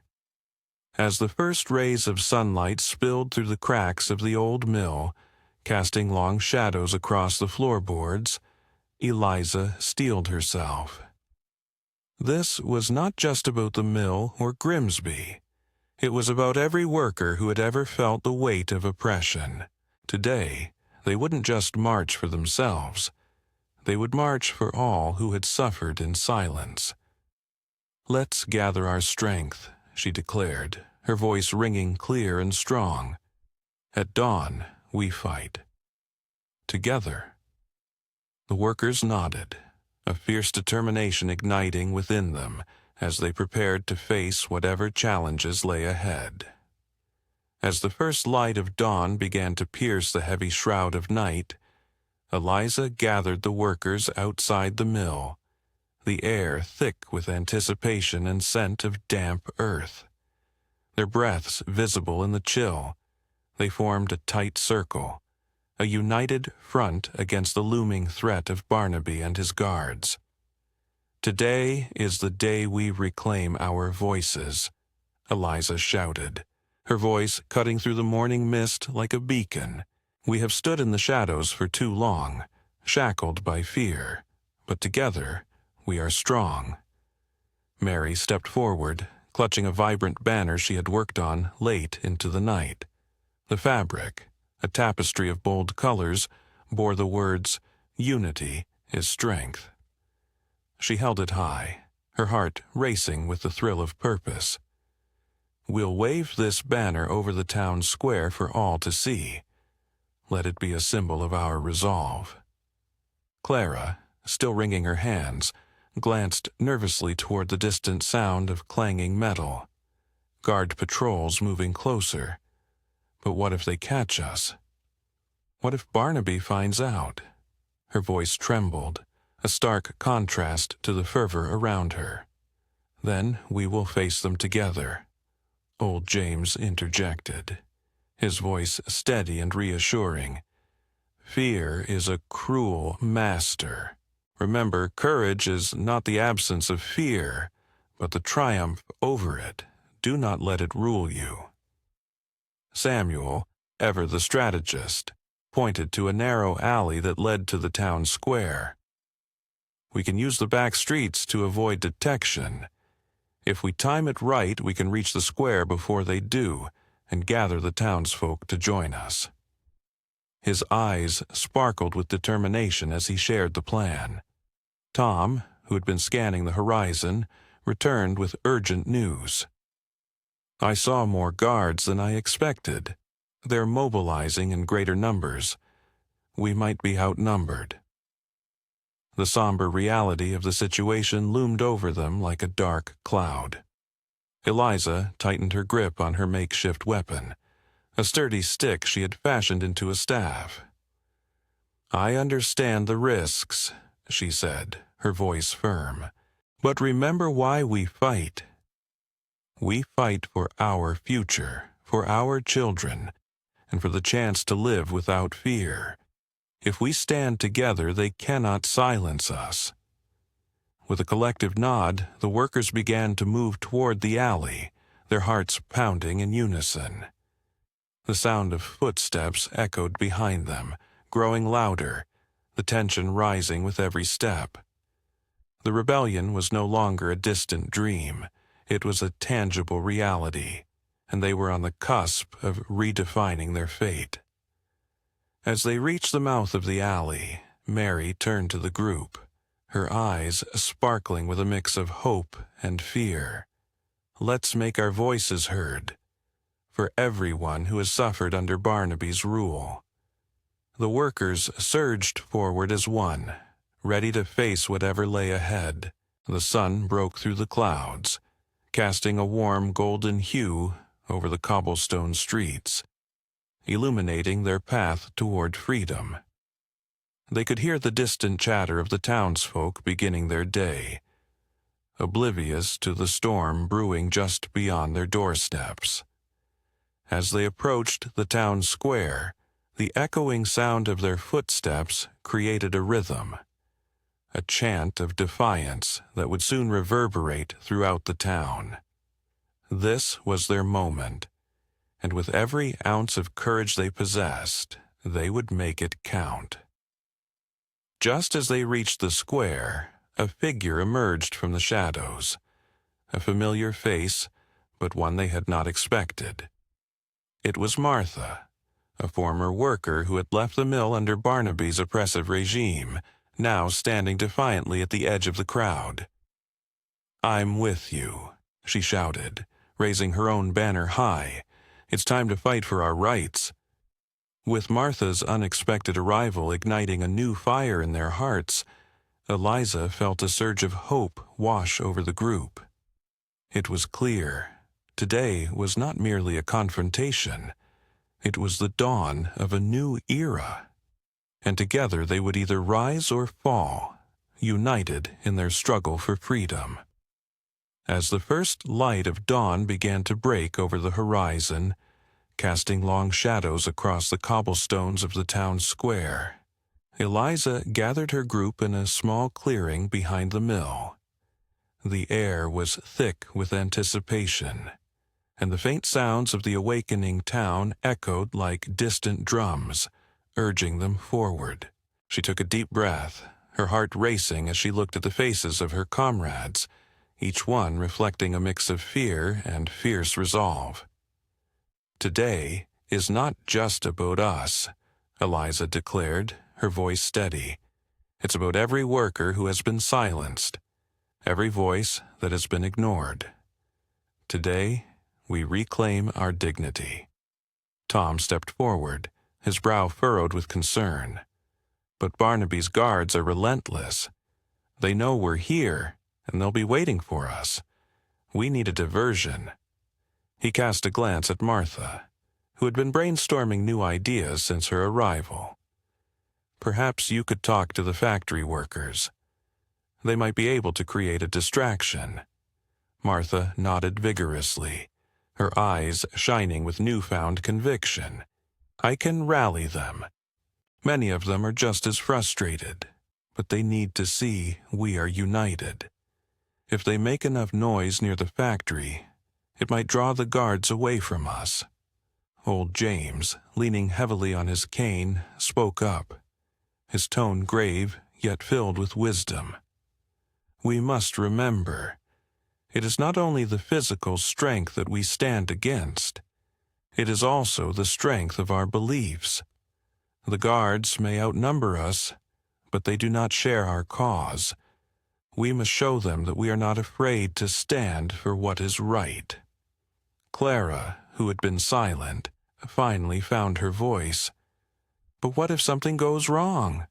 As the first rays of sunlight spilled through the cracks of the old mill, casting long shadows across the floorboards, Eliza steeled herself. This was not just about the mill or Grimsby. It was about every worker who had ever felt the weight of oppression. Today, they wouldn't just march for themselves. They would march for all who had suffered in silence. "Let's gather our strength," she declared, her voice ringing clear and strong. "At dawn, we fight. Together." The workers nodded, a fierce determination igniting within them as they prepared to face whatever challenges lay ahead. As the first light of dawn began to pierce the heavy shroud of night, Eliza gathered the workers outside the mill, the air thick with anticipation and scent of damp earth. Their breaths visible in the chill, they formed a tight circle, a united front against the looming threat of Barnaby and his guards. "Today is the day we reclaim our voices," Eliza shouted, her voice cutting through the morning mist like a beacon. "We have stood in the shadows for too long, shackled by fear. but together we are strong. Mary stepped forward, clutching a vibrant banner she had worked on late into the night. The fabric, a tapestry of bold colors, bore the words, "Unity is strength." She held it high, her heart racing with the thrill of purpose. "We'll wave this banner over the town square for all to see. Let it be a symbol of our resolve." Clara, still wringing her hands, glanced nervously toward the distant sound of clanging metal. Guard patrols moving closer. But what if they catch us? What if Barnaby finds out? Her voice trembled, a stark contrast to the fervor around her. "Then we will face them together," old James interjected, his voice steady and reassuring. "Fear is a cruel master. Remember, courage is not the absence of fear, but the triumph over it. Do not let it rule you." Samuel, ever the strategist, pointed to a narrow alley that led to the town square. "We can use the back streets to avoid detection. If we time it right, we can reach the square before they do and gather the townsfolk to join us." His eyes sparkled with determination as he shared the plan. Tom, who had been scanning the horizon, returned with urgent news. "I saw more guards than I expected. They're mobilizing in greater numbers. We might be outnumbered." The somber reality of the situation loomed over them like a dark cloud. Eliza tightened her grip on her makeshift weapon, a sturdy stick she had fashioned into a staff. "I understand the risks," she said, her voice firm. "But remember why we fight. We fight for our future, for our children, and for the chance to live without fear. If we stand together, they cannot silence us." With a collective nod, the workers began to move toward the alley, their hearts pounding in unison. The sound of footsteps echoed behind them, growing louder, the tension rising with every step. The rebellion was no longer a distant dream. It was a tangible reality, and they were on the cusp of redefining their fate. As they reached the mouth of the alley, Mary turned to the group, her eyes sparkling with a mix of hope and fear. "Let's make our voices heard, for everyone who has suffered under Barnaby's rule." The workers surged forward as one, ready to face whatever lay ahead. The sun broke through the clouds, casting a warm golden hue over the cobblestone streets, illuminating their path toward freedom. They could hear the distant chatter of the townsfolk beginning their day, oblivious to the storm brewing just beyond their doorsteps. As they approached the town square, the echoing sound of their footsteps created a rhythm, a chant of defiance that would soon reverberate throughout the town. This was their moment, and with every ounce of courage they possessed, they would make it count. Just as they reached the square, a figure emerged from the shadows, a familiar face, but one they had not expected. It was Martha, a former worker who had left the mill under Barnaby's oppressive regime, now standing defiantly at the edge of the crowd. "I'm with you," she shouted, raising her own banner high. "It's time to fight for our rights." With Martha's unexpected arrival igniting a new fire in their hearts, Eliza felt a surge of hope wash over the group. It was clear. Today was not merely a confrontation. It was the dawn of a new era. And together they would either rise or fall, united in their struggle for freedom. As the first light of dawn began to break over the horizon, casting long shadows across the cobblestones of the town square, Eliza gathered her group in a small clearing behind the mill. The air was thick with anticipation, and the faint sounds of the awakening town echoed like distant drums, urging them forward. She took a deep breath, her heart racing as she looked at the faces of her comrades, each one reflecting a mix of fear and fierce resolve. "Today is not just about us," Eliza declared, her voice steady. "It's about every worker who has been silenced, every voice that has been ignored. Today, we reclaim our dignity." Tom stepped forward, his brow furrowed with concern. "But Barnaby's guards are relentless. They know we're here, and they'll be waiting for us. We need a diversion." He cast a glance at Martha, who had been brainstorming new ideas since her arrival. "Perhaps you could talk to the factory workers. They might be able to create a distraction." Martha nodded vigorously, her eyes shining with newfound conviction. "I can rally them. Many of them are just as frustrated, but they need to see we are united. If they make enough noise near the factory, it might draw the guards away from us." Old James, leaning heavily on his cane, spoke up, his tone grave yet filled with wisdom. "We must remember, it is not only the physical strength that we stand against, it is also the strength of our beliefs. The guards may outnumber us, but they do not share our cause. We must show them that we are not afraid to stand for what is right." Clara, who had been silent, finally found her voice. "But what if something goes wrong?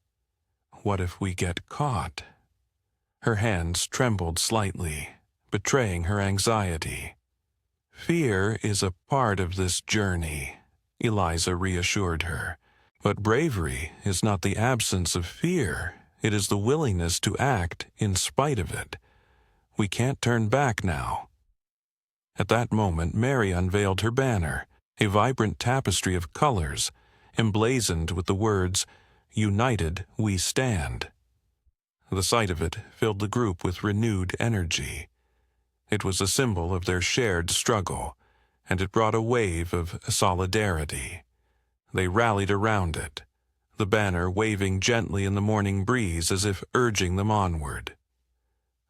What if we get caught?" Her hands trembled slightly, betraying her anxiety. "Fear is a part of this journey," Eliza reassured her. "But bravery is not the absence of fear. It is the willingness to act in spite of it. We can't turn back now." At that moment, Mary unveiled her banner, a vibrant tapestry of colors, emblazoned with the words, "United we stand." The sight of it filled the group with renewed energy. It was a symbol of their shared struggle, and it brought a wave of solidarity. They rallied around it, the banner waving gently in the morning breeze as if urging them onward.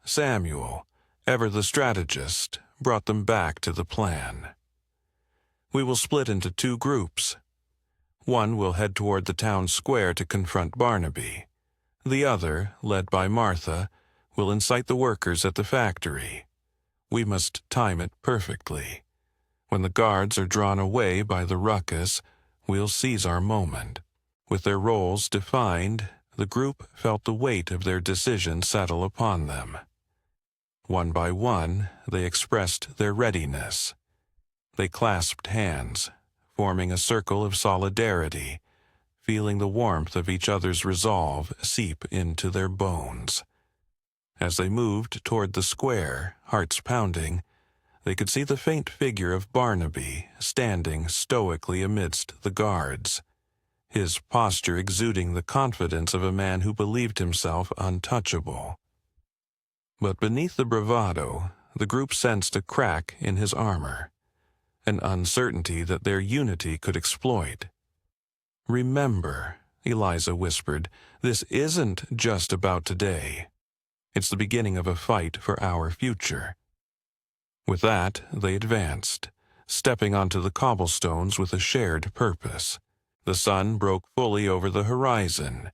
Samuel, ever the strategist, brought them back to the plan. "We will split into two groups. One will head toward the town square to confront Barnaby. The other, led by Martha, will incite the workers at the factory. We must time it perfectly. When the guards are drawn away by the ruckus, we'll seize our moment." With their roles defined, the group felt the weight of their decision settle upon them. One by one, they expressed their readiness. They clasped hands, forming a circle of solidarity, feeling the warmth of each other's resolve seep into their bones. As they moved toward the square, hearts pounding, they could see the faint figure of Barnaby standing stoically amidst the guards, his posture exuding the confidence of a man who believed himself untouchable. But beneath the bravado, the group sensed a crack in his armor, an uncertainty that their unity could exploit. "Remember," Eliza whispered, "this isn't just about today. It's the beginning of a fight for our future." With that, they advanced, stepping onto the cobblestones with a shared purpose. The sun broke fully over the horizon,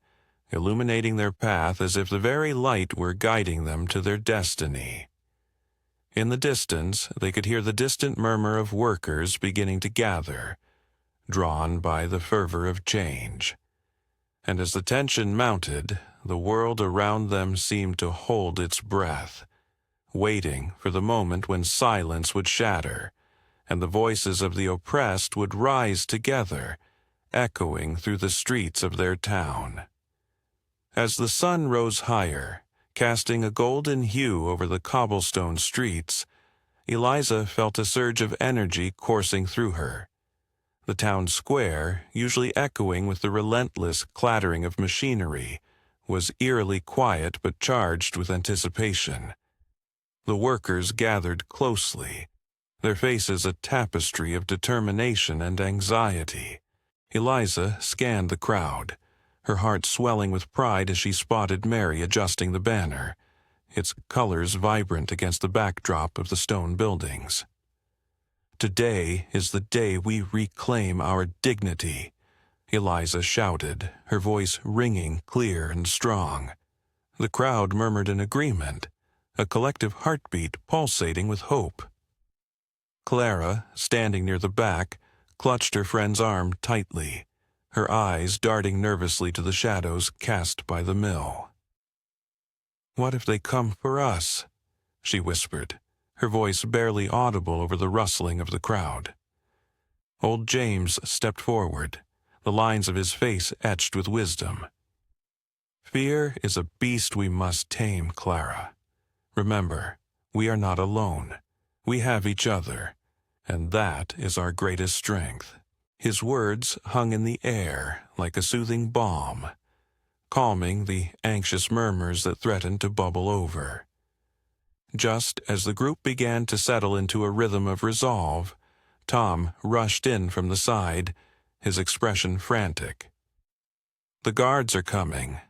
illuminating their path as if the very light were guiding them to their destiny. In the distance, they could hear the distant murmur of workers beginning to gather, drawn by the fervor of change. And as the tension mounted, the world around them seemed to hold its breath, waiting for the moment when silence would shatter, and the voices of the oppressed would rise together, echoing through the streets of their town. As the sun rose higher, casting a golden hue over the cobblestone streets, Eliza felt a surge of energy coursing through her. The town square, usually echoing with the relentless clattering of machinery, was eerily quiet but charged with anticipation. The workers gathered closely, their faces a tapestry of determination and anxiety. Eliza scanned the crowd, her heart swelling with pride as she spotted Mary adjusting the banner, its colors vibrant against the backdrop of the stone buildings. "Today is the day we reclaim our dignity," Eliza shouted, her voice ringing clear and strong. The crowd murmured in agreement, a collective heartbeat pulsating with hope. Clara, standing near the back, clutched her friend's arm tightly, her eyes darting nervously to the shadows cast by the mill. "What if they come for us?" she whispered, her voice barely audible over the rustling of the crowd. Old James stepped forward, the lines of his face etched with wisdom. "Fear is a beast we must tame, Clara. Remember, we are not alone. We have each other, and that is our greatest strength." His words hung in the air like a soothing balm, calming the anxious murmurs that threatened to bubble over. Just as the group began to settle into a rhythm of resolve, Tom rushed in from the side, his expression frantic. "The guards are coming."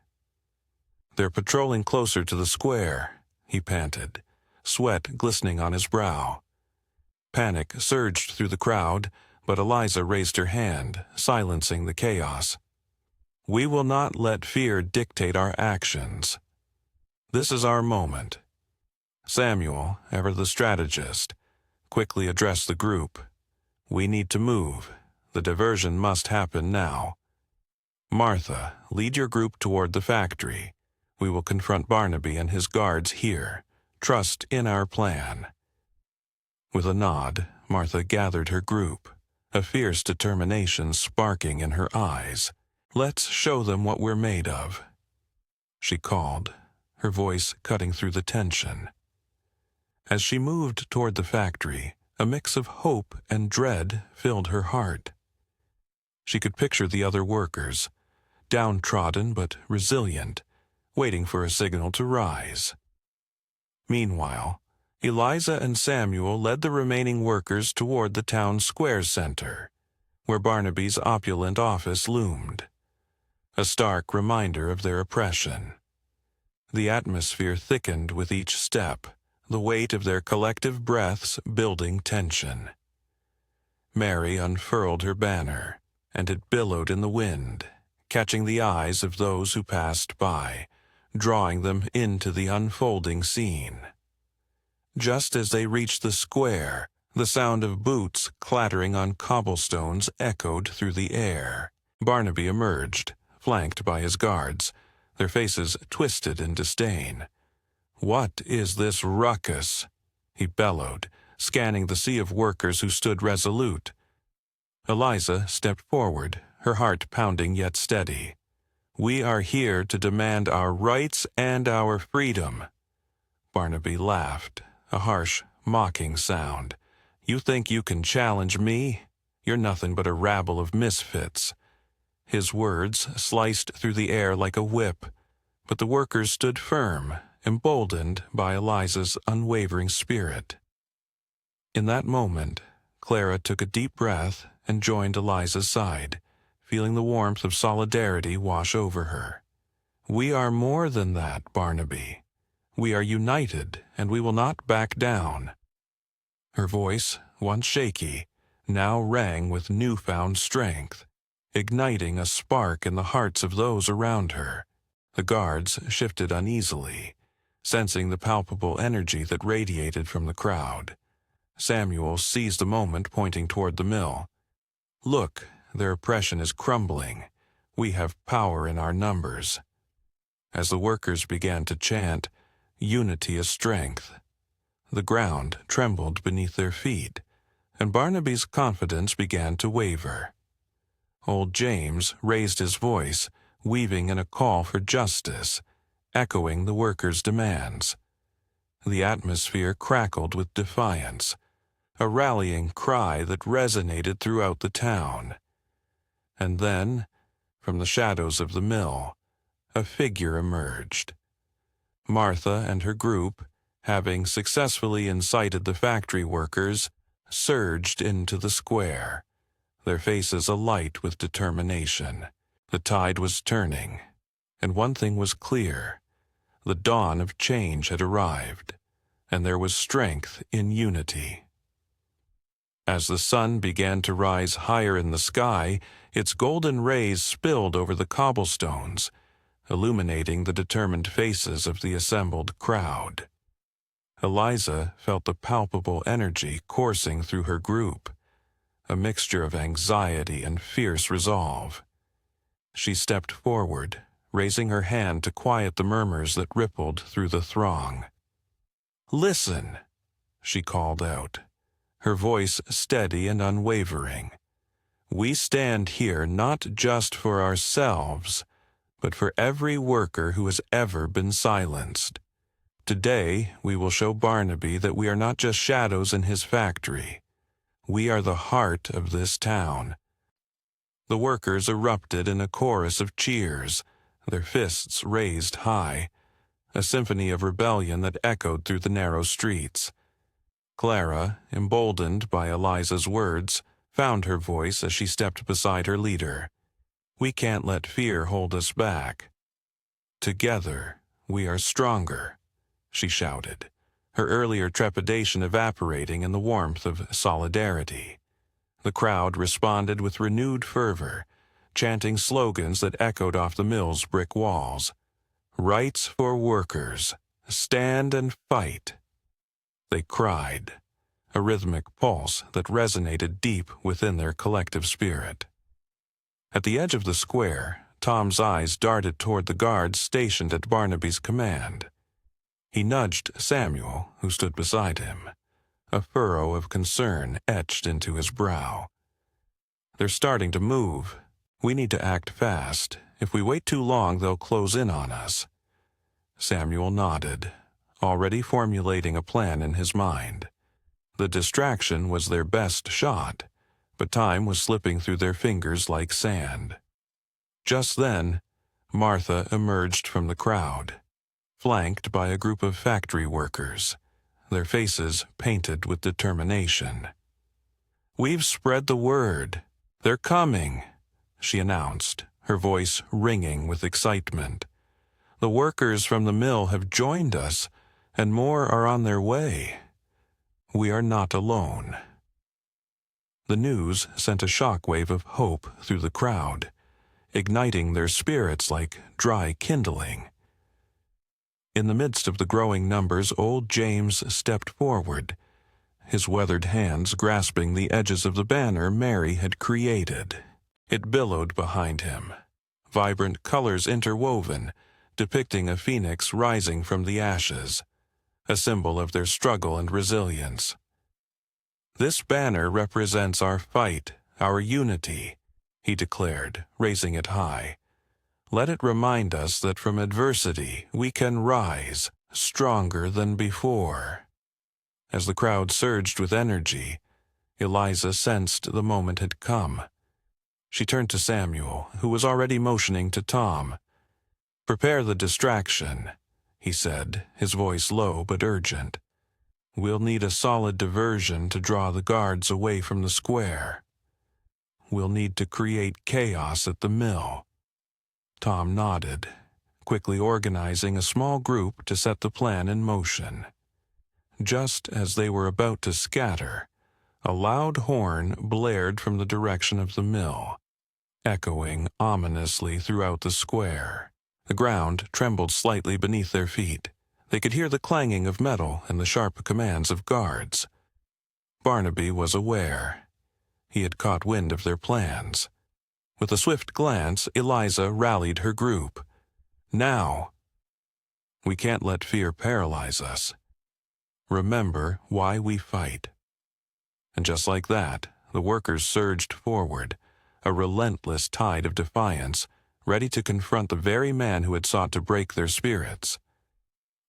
"They're patrolling closer to the square," he panted, sweat glistening on his brow. Panic surged through the crowd, but Eliza raised her hand, silencing the chaos. "We will not let fear dictate our actions. This is our moment." Samuel, ever the strategist, quickly addressed the group. "We need to move. The diversion must happen now. Martha, lead your group toward the factory. We will confront Barnaby and his guards here. Trust in our plan." With a nod, Martha gathered her group, a fierce determination sparking in her eyes. "Let's show them what we're made of," she called, her voice cutting through the tension. As she moved toward the factory, a mix of hope and dread filled her heart. She could picture the other workers, downtrodden but resilient, waiting for a signal to rise. Meanwhile, Eliza and Samuel led the remaining workers toward the town square center, where Barnaby's opulent office loomed, a stark reminder of their oppression. The atmosphere thickened with each step, the weight of their collective breaths building tension. Mary unfurled her banner, and it billowed in the wind, catching the eyes of those who passed by, drawing them into the unfolding scene. Just as they reached the square, the sound of boots clattering on cobblestones echoed through the air. Barnaby emerged, flanked by his guards, their faces twisted in disdain. "What is this ruckus?" he bellowed, scanning the sea of workers who stood resolute. Eliza stepped forward, her heart pounding yet steady. "We are here to demand our rights and our freedom." Barnaby laughed, a harsh, mocking sound. "You think you can challenge me? You're nothing but a rabble of misfits." His words sliced through the air like a whip, but the workers stood firm, emboldened by Eliza's unwavering spirit. In that moment, Clara took a deep breath and joined Eliza's side, feeling the warmth of solidarity wash over her. "We are more than that, Barnaby. We are united, and we will not back down." Her voice, once shaky, now rang with newfound strength, igniting a spark in the hearts of those around her. The guards shifted uneasily, sensing the palpable energy that radiated from the crowd. Samuel seized the moment, pointing toward the mill. "Look, their oppression is crumbling. We have power in our numbers." As the workers began to chant, "Unity is strength," the ground trembled beneath their feet, and Barnaby's confidence began to waver. Old James raised his voice, weaving in a call for justice, echoing the workers' demands. The atmosphere crackled with defiance, a rallying cry that resonated throughout the town. And then, from the shadows of the mill, a figure emerged. Martha and her group, having successfully incited the factory workers, surged into the square, their faces alight with determination. The tide was turning, and one thing was clear. The dawn of change had arrived, and there was strength in unity. As the sun began to rise higher in the sky, its golden rays spilled over the cobblestones, illuminating the determined faces of the assembled crowd. Eliza felt the palpable energy coursing through her group, a mixture of anxiety and fierce resolve. She stepped forward, raising her hand to quiet the murmurs that rippled through the throng. "Listen," she called out, her voice steady and unwavering. "We stand here not just for ourselves, but for every worker who has ever been silenced. Today, we will show Barnaby that we are not just shadows in his factory. We are the heart of this town." The workers erupted in a chorus of cheers, their fists raised high, a symphony of rebellion that echoed through the narrow streets. Clara, emboldened by Eliza's words, found her voice as she stepped beside her leader. "We can't let fear hold us back. Together, we are stronger," she shouted, her earlier trepidation evaporating in the warmth of solidarity. The crowd responded with renewed fervor, chanting slogans that echoed off the mill's brick walls. "Rights for workers, stand and fight," they cried, a rhythmic pulse that resonated deep within their collective spirit. At the edge of the square, Tom's eyes darted toward the guards stationed at Barnaby's command. He nudged Samuel, who stood beside him, a furrow of concern etched into his brow. "They're starting to move. We need to act fast. If we wait too long, they'll close in on us." Samuel nodded, already formulating a plan in his mind. The distraction was their best shot, but time was slipping through their fingers like sand. Just then, Martha emerged from the crowd, flanked by a group of factory workers, their faces painted with determination. "We've spread the word. They're coming," she announced, her voice ringing with excitement. "The workers from the mill have joined us, and more are on their way. We are not alone." The news sent a shockwave of hope through the crowd, igniting their spirits like dry kindling. In the midst of the growing numbers, old James stepped forward, his weathered hands grasping the edges of the banner Mary had created. It billowed behind him, vibrant colors interwoven, depicting a phoenix rising from the ashes, a symbol of their struggle and resilience. "This banner represents our fight, our unity," he declared, raising it high. "Let it remind us that from adversity we can rise, stronger than before." As the crowd surged with energy, Eliza sensed the moment had come. She turned to Samuel, who was already motioning to Tom. "Prepare the distraction," he said, his voice low but urgent. "We'll need a solid diversion to draw the guards away from the square. We'll need to create chaos at the mill." Tom nodded, quickly organizing a small group to set the plan in motion. Just as they were about to scatter, a loud horn blared from the direction of the mill, echoing ominously throughout the square. The ground trembled slightly beneath their feet. They could hear the clanging of metal and the sharp commands of guards. Barnaby was aware. He had caught wind of their plans. With a swift glance, Eliza rallied her group. "Now! We can't let fear paralyze us. Remember why we fight." And just like that, the workers surged forward, a relentless tide of defiance, ready to confront the very man who had sought to break their spirits.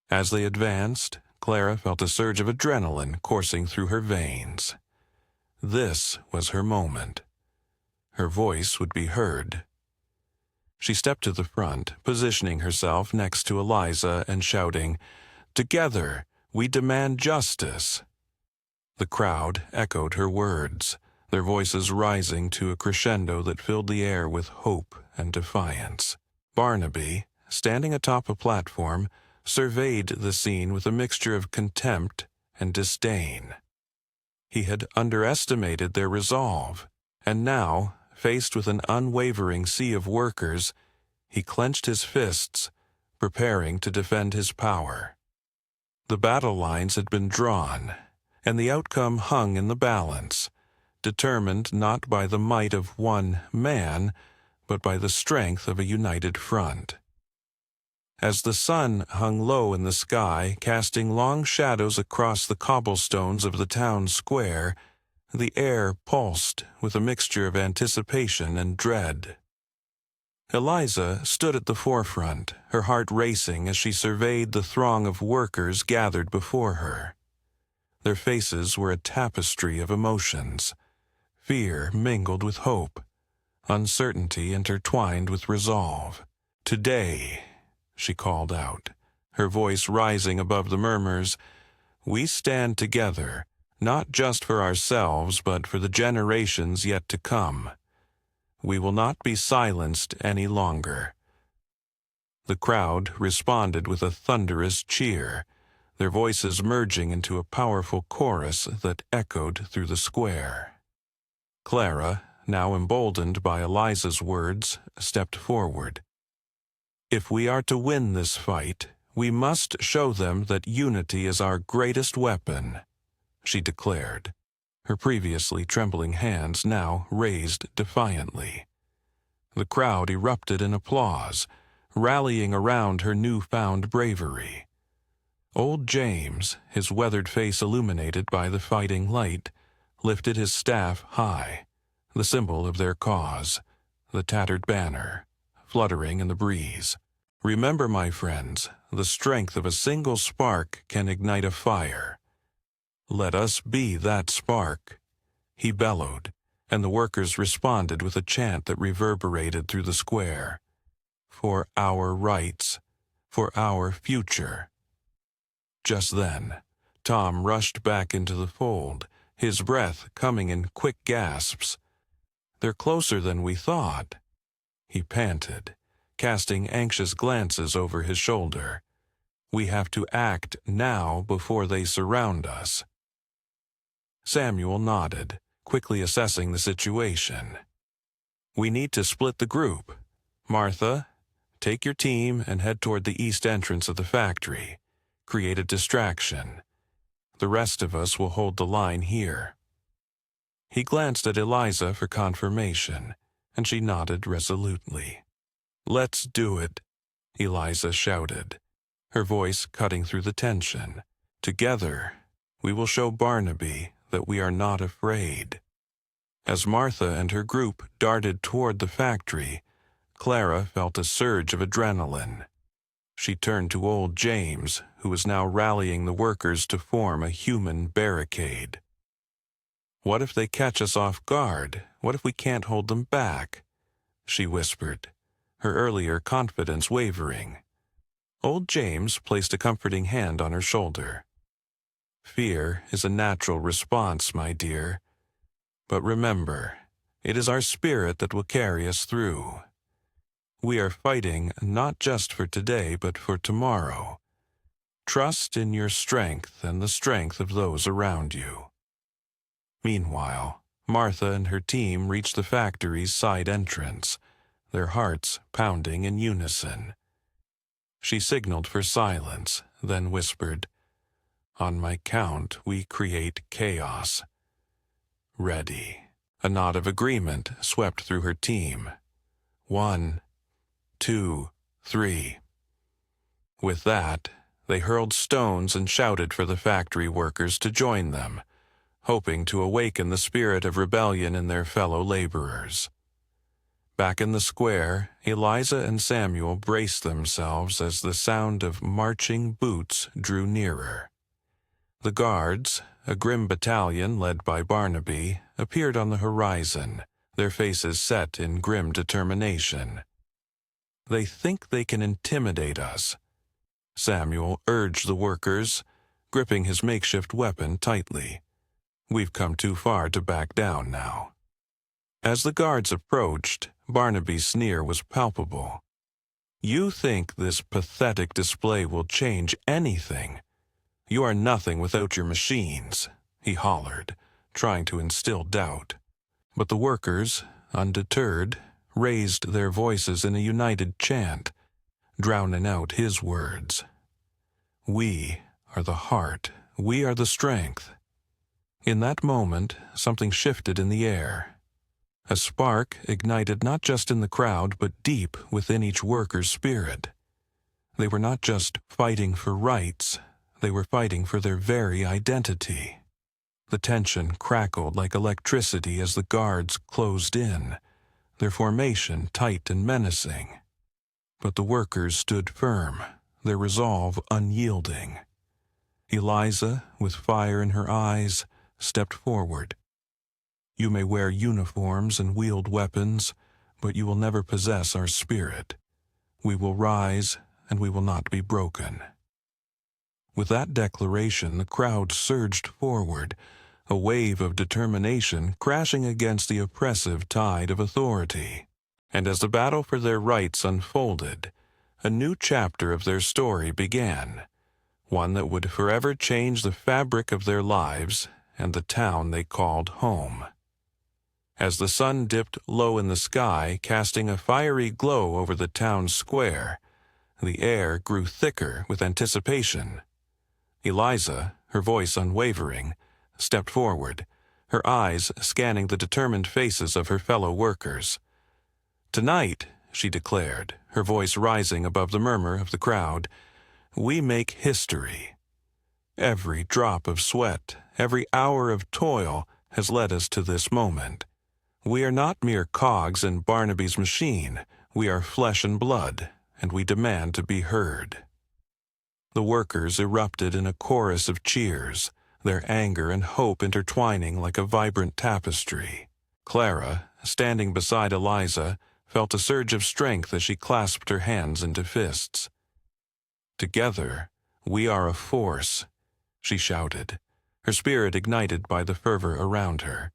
As they advanced, Clara felt a surge of adrenaline coursing through her veins. This was her moment. Her voice would be heard. She stepped to the front, positioning herself next to Eliza and shouting, "Together, we demand justice." The crowd echoed her words, their voices rising to a crescendo that filled the air with hope and defiance. Barnaby, standing atop a platform, surveyed the scene with a mixture of contempt and disdain. He had underestimated their resolve, and now, faced with an unwavering sea of workers, he clenched his fists, preparing to defend his power. The battle lines had been drawn, and the outcome hung in the balance, determined not by the might of one man, but by the strength of a united front. As the sun hung low in the sky, casting long shadows across the cobblestones of the town square, the air pulsed with a mixture of anticipation and dread. Eliza stood at the forefront, her heart racing as she surveyed the throng of workers gathered before her. Their faces were a tapestry of emotions. Fear mingled with hope, uncertainty intertwined with resolve. "Today," she called out, her voice rising above the murmurs, "we stand together, not just for ourselves, but for the generations yet to come. We will not be silenced any longer." The crowd responded with a thunderous cheer, their voices merging into a powerful chorus that echoed through the square. Clara, now emboldened by Eliza's words, stepped forward. "If we are to win this fight, we must show them that unity is our greatest weapon," she declared, her previously trembling hands now raised defiantly. The crowd erupted in applause, rallying around her newfound bravery. Old James, his weathered face illuminated by the fighting light, lifted his staff high, the symbol of their cause, the tattered banner, fluttering in the breeze. "Remember, my friends, the strength of a single spark can ignite a fire. Let us be that spark," he bellowed, and the workers responded with a chant that reverberated through the square. "For our rights, for our future." Just then, Tom rushed back into the fold, his breath coming in quick gasps. "They're closer than we thought," he panted, casting anxious glances over his shoulder. "We have to act now before they surround us." Samuel nodded, quickly assessing the situation. "We need to split the group. Martha, take your team and head toward the east entrance of the factory. Create a distraction. The rest of us will hold the line here." He glanced at Eliza for confirmation, and she nodded resolutely. "Let's do it," Eliza shouted, her voice cutting through the tension. "Together, we will show Barnaby that we are not afraid." As Martha and her group darted toward the factory, Clara felt a surge of adrenaline. She turned to old James, who was now rallying the workers to form a human barricade. "What if they catch us off guard? What if we can't hold them back?" she whispered, her earlier confidence wavering. Old James placed a comforting hand on her shoulder. "Fear is a natural response, my dear. But remember, it is our spirit that will carry us through. We are fighting not just for today, but for tomorrow. Trust in your strength and the strength of those around you." Meanwhile, Martha and her team reached the factory's side entrance, their hearts pounding in unison. She signaled for silence, then whispered, "On my count, we create chaos." "Ready." A nod of agreement swept through her team. 1, 2, 3. With that, they hurled stones and shouted for the factory workers to join them, hoping to awaken the spirit of rebellion in their fellow laborers. Back in the square, Eliza and Samuel braced themselves as the sound of marching boots drew nearer. The guards, a grim battalion led by Barnaby, appeared on the horizon, their faces set in grim determination. "They think they can intimidate us," Samuel urged the workers, gripping his makeshift weapon tightly. "We've come too far to back down now." As the guards approached, Barnaby's sneer was palpable. "You think this pathetic display will change anything? You are nothing without your machines," he hollered, trying to instill doubt. But the workers, undeterred, raised their voices in a united chant, drowning out his words. "We are the heart. We are the strength." In that moment, something shifted in the air. A spark ignited not just in the crowd, but deep within each worker's spirit. They were not just fighting for rights, they were fighting for their very identity. The tension crackled like electricity as the guards closed in, their formation tight and menacing. But the workers stood firm, their resolve unyielding. Eliza, with fire in her eyes, stepped forward. "You may wear uniforms and wield weapons, but you will never possess our spirit. We will rise, and we will not be broken." With that declaration, the crowd surged forward, a wave of determination crashing against the oppressive tide of authority. And as the battle for their rights unfolded, a new chapter of their story began, one that would forever change the fabric of their lives and the town they called home. As the sun dipped low in the sky, casting a fiery glow over the town square, the air grew thicker with anticipation. Eliza, her voice unwavering, stepped forward, her eyes scanning the determined faces of her fellow workers. "Tonight," she declared, her voice rising above the murmur of the crowd, "we make history. Every drop of sweat, every hour of toil has led us to this moment. We are not mere cogs in Barnaby's machine. We are flesh and blood, and we demand to be heard." The workers erupted in a chorus of cheers, their anger and hope intertwining like a vibrant tapestry. Clara, standing beside Eliza, felt a surge of strength as she clasped her hands into fists. "Together, we are a force," she shouted, her spirit ignited by the fervor around her.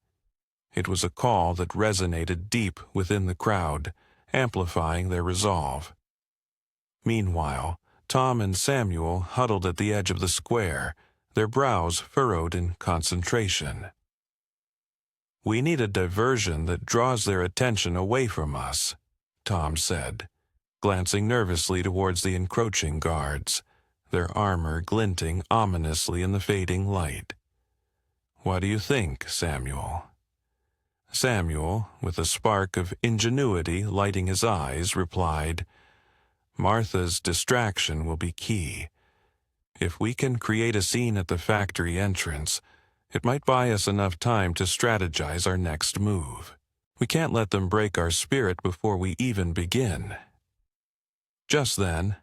It was a call that resonated deep within the crowd, amplifying their resolve. Meanwhile, Tom and Samuel huddled at the edge of the square, their brows furrowed in concentration. "We need a diversion that draws their attention away from us," Tom said, glancing nervously towards the encroaching guards, their armor glinting ominously in the fading light. "What do you think, Samuel?" Samuel, with a spark of ingenuity lighting his eyes, replied, "Martha's distraction will be key. If we can create a scene at the factory entrance, it might buy us enough time to strategize our next move. We can't let them break our spirit before we even begin." Just then,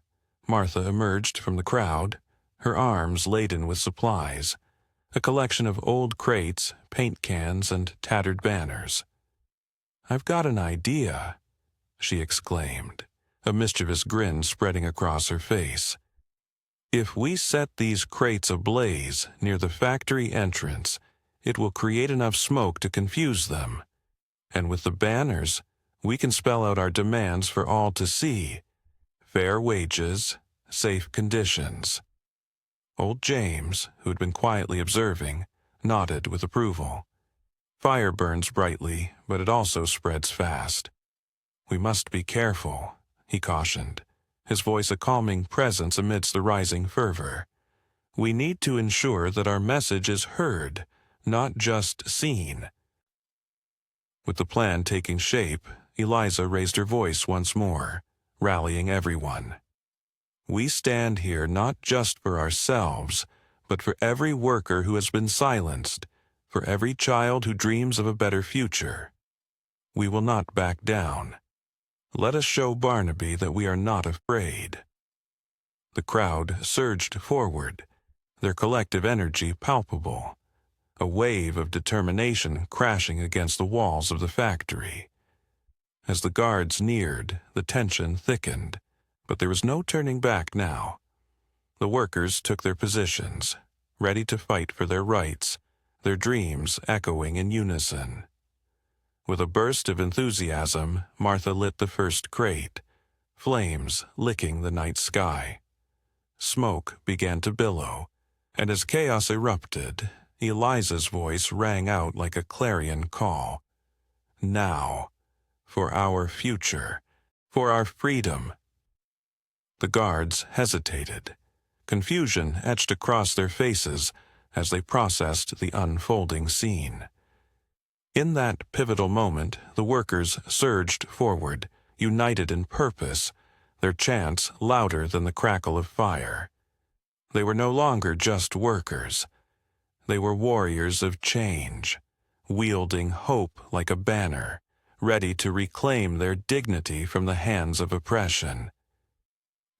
Martha emerged from the crowd, her arms laden with supplies, a collection of old crates, paint cans, and tattered banners. "I've got an idea," she exclaimed, a mischievous grin spreading across her face. "If we set these crates ablaze near the factory entrance, it will create enough smoke to confuse them. And with the banners, we can spell out our demands for all to see: fair wages, safe conditions." Old James, who had been quietly observing, nodded with approval. "Fire burns brightly, but it also spreads fast. We must be careful," he cautioned, his voice a calming presence amidst the rising fervor. "We need to ensure that our message is heard, not just seen." With the plan taking shape, Eliza raised her voice once more, rallying everyone. "We stand here not just for ourselves, but for every worker who has been silenced, for every child who dreams of a better future. We will not back down. Let us show Barnaby that we are not afraid." The crowd surged forward, their collective energy palpable, a wave of determination crashing against the walls of the factory. As the guards neared, the tension thickened, but there was no turning back now. The workers took their positions, ready to fight for their rights, their dreams echoing in unison. With a burst of enthusiasm, Martha lit the first crate, flames licking the night sky. Smoke began to billow, and as chaos erupted, Eliza's voice rang out like a clarion call. Now, for our future, for our freedom. The guards hesitated. Confusion etched across their faces as they processed the unfolding scene. In that pivotal moment, the workers surged forward, united in purpose, their chants louder than the crackle of fire. They were no longer just workers. They were warriors of change, wielding hope like a banner, ready to reclaim their dignity from the hands of oppression.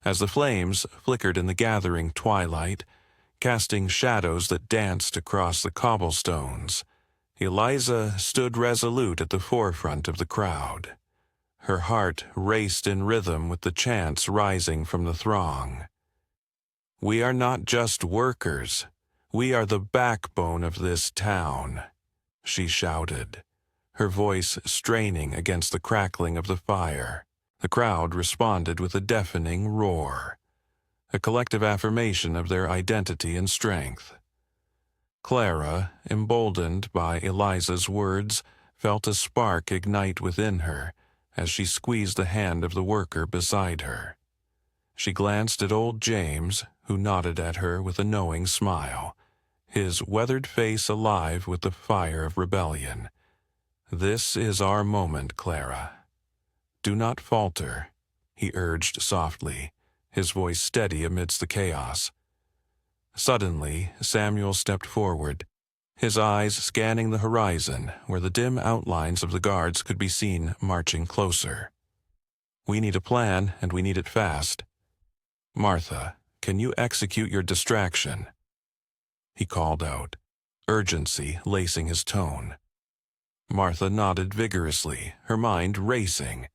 As the flames flickered in the gathering twilight, casting shadows that danced across the cobblestones, Eliza stood resolute at the forefront of the crowd. Her heart raced in rhythm with the chants rising from the throng. "We are not just workers. We are the backbone of this town," she shouted, her voice straining against the crackling of the fire. The crowd responded with a deafening roar, a collective affirmation of their identity and strength. Clara, emboldened by Eliza's words, felt a spark ignite within her as she squeezed the hand of the worker beside her. She glanced at old James, who nodded at her with a knowing smile, his weathered face alive with the fire of rebellion. "This is our moment, Clara. Do not falter," he urged softly, his voice steady amidst the chaos. Suddenly, Samuel stepped forward, his eyes scanning the horizon where the dim outlines of the guards could be seen marching closer. "We need a plan, and we need it fast. Martha, can you execute your distraction?" He called out, urgency lacing his tone. Martha nodded vigorously, her mind racing.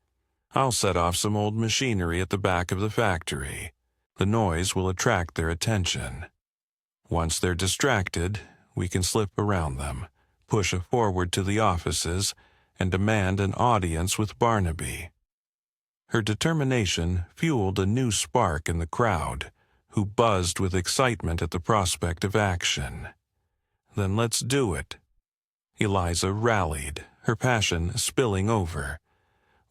"I'll set off some old machinery at the back of the factory. The noise will attract their attention. Once they're distracted, we can slip around them, push forward to the offices, and demand an audience with Barnaby." Her determination fueled a new spark in the crowd, who buzzed with excitement at the prospect of action. "Then let's do it." Eliza rallied, her passion spilling over.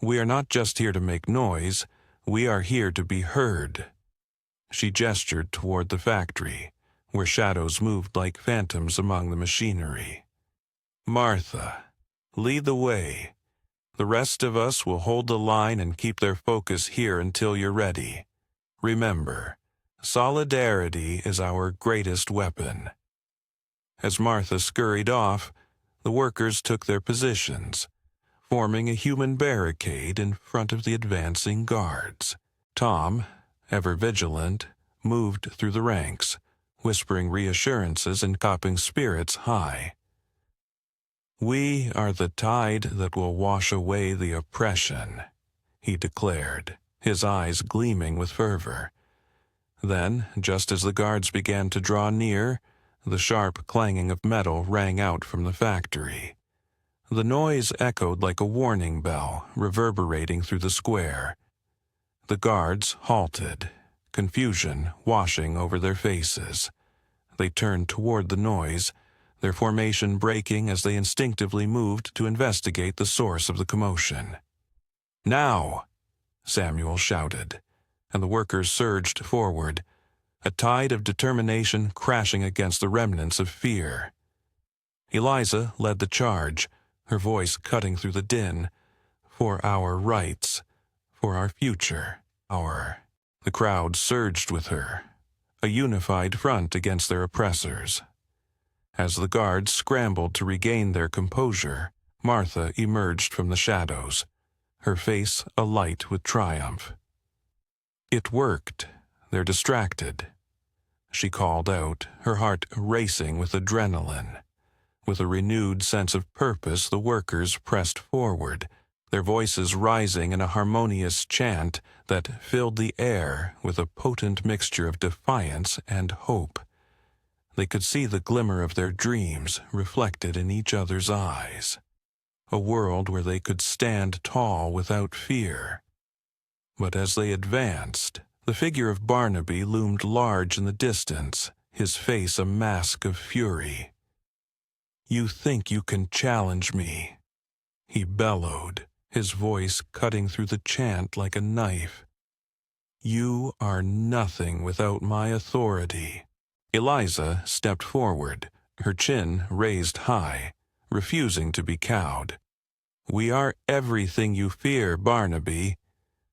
"We are not just here to make noise, we are here to be heard." She gestured toward the factory, where shadows moved like phantoms among the machinery. "Martha, lead the way. The rest of us will hold the line and keep their focus here until you're ready. Remember, solidarity is our greatest weapon." As Martha scurried off, the workers took their positions, forming a human barricade in front of the advancing guards. Tom, ever vigilant, moved through the ranks, whispering reassurances and keeping spirits high. "We are the tide that will wash away the oppression," he declared, his eyes gleaming with fervor. Then, just as the guards began to draw near, the sharp clanging of metal rang out from the factory. The noise echoed like a warning bell, reverberating through the square. The guards halted, confusion washing over their faces. They turned toward the noise, their formation breaking as they instinctively moved to investigate the source of the commotion. "Now!" Samuel shouted, and the workers surged forward, a tide of determination crashing against the remnants of fear. Eliza led the charge, her voice cutting through the din. "For our rights, for our future, our—" The crowd surged with her, a unified front against their oppressors. As the guards scrambled to regain their composure, Martha emerged from the shadows, her face alight with triumph. "It worked. They're distracted," she called out, her heart racing with adrenaline. With a renewed sense of purpose, the workers pressed forward, their voices rising in a harmonious chant that filled the air with a potent mixture of defiance and hope. They could see the glimmer of their dreams reflected in each other's eyes. a world where they could stand tall without fear. But as they advanced, the figure of Barnaby loomed large in the distance, his face a mask of fury. "You think you can challenge me?" he bellowed, his voice cutting through the chant like a knife. "You are nothing without my authority." Eliza stepped forward, her chin raised high, refusing to be cowed. "We are everything you fear, Barnaby,"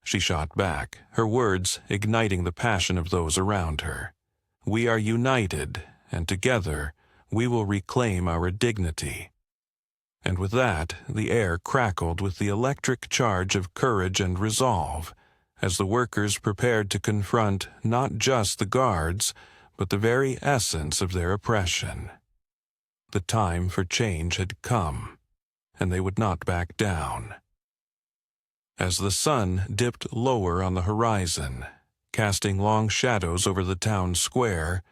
she shot back, her words igniting the passion of those around her. "We are united, and together we will reclaim our dignity." And with that, the air crackled with the electric charge of courage and resolve, as the workers prepared to confront not just the guards, but the very essence of their oppression. The time for change had come, and they would not back down. As the sun dipped lower on the horizon, casting long shadows over the town square,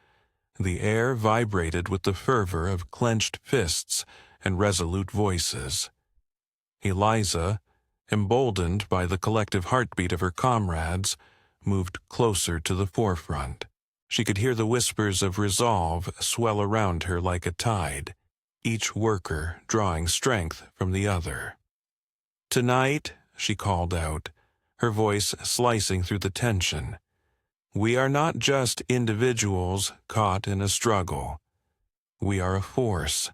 the air vibrated with the fervor of clenched fists and resolute voices. Eliza, emboldened by the collective heartbeat of her comrades, moved closer to the forefront. She could hear the whispers of resolve swell around her like a tide, each worker drawing strength from the other. "Tonight," she called out, her voice slicing through the tension, "we are not just individuals caught in a struggle. We are a force,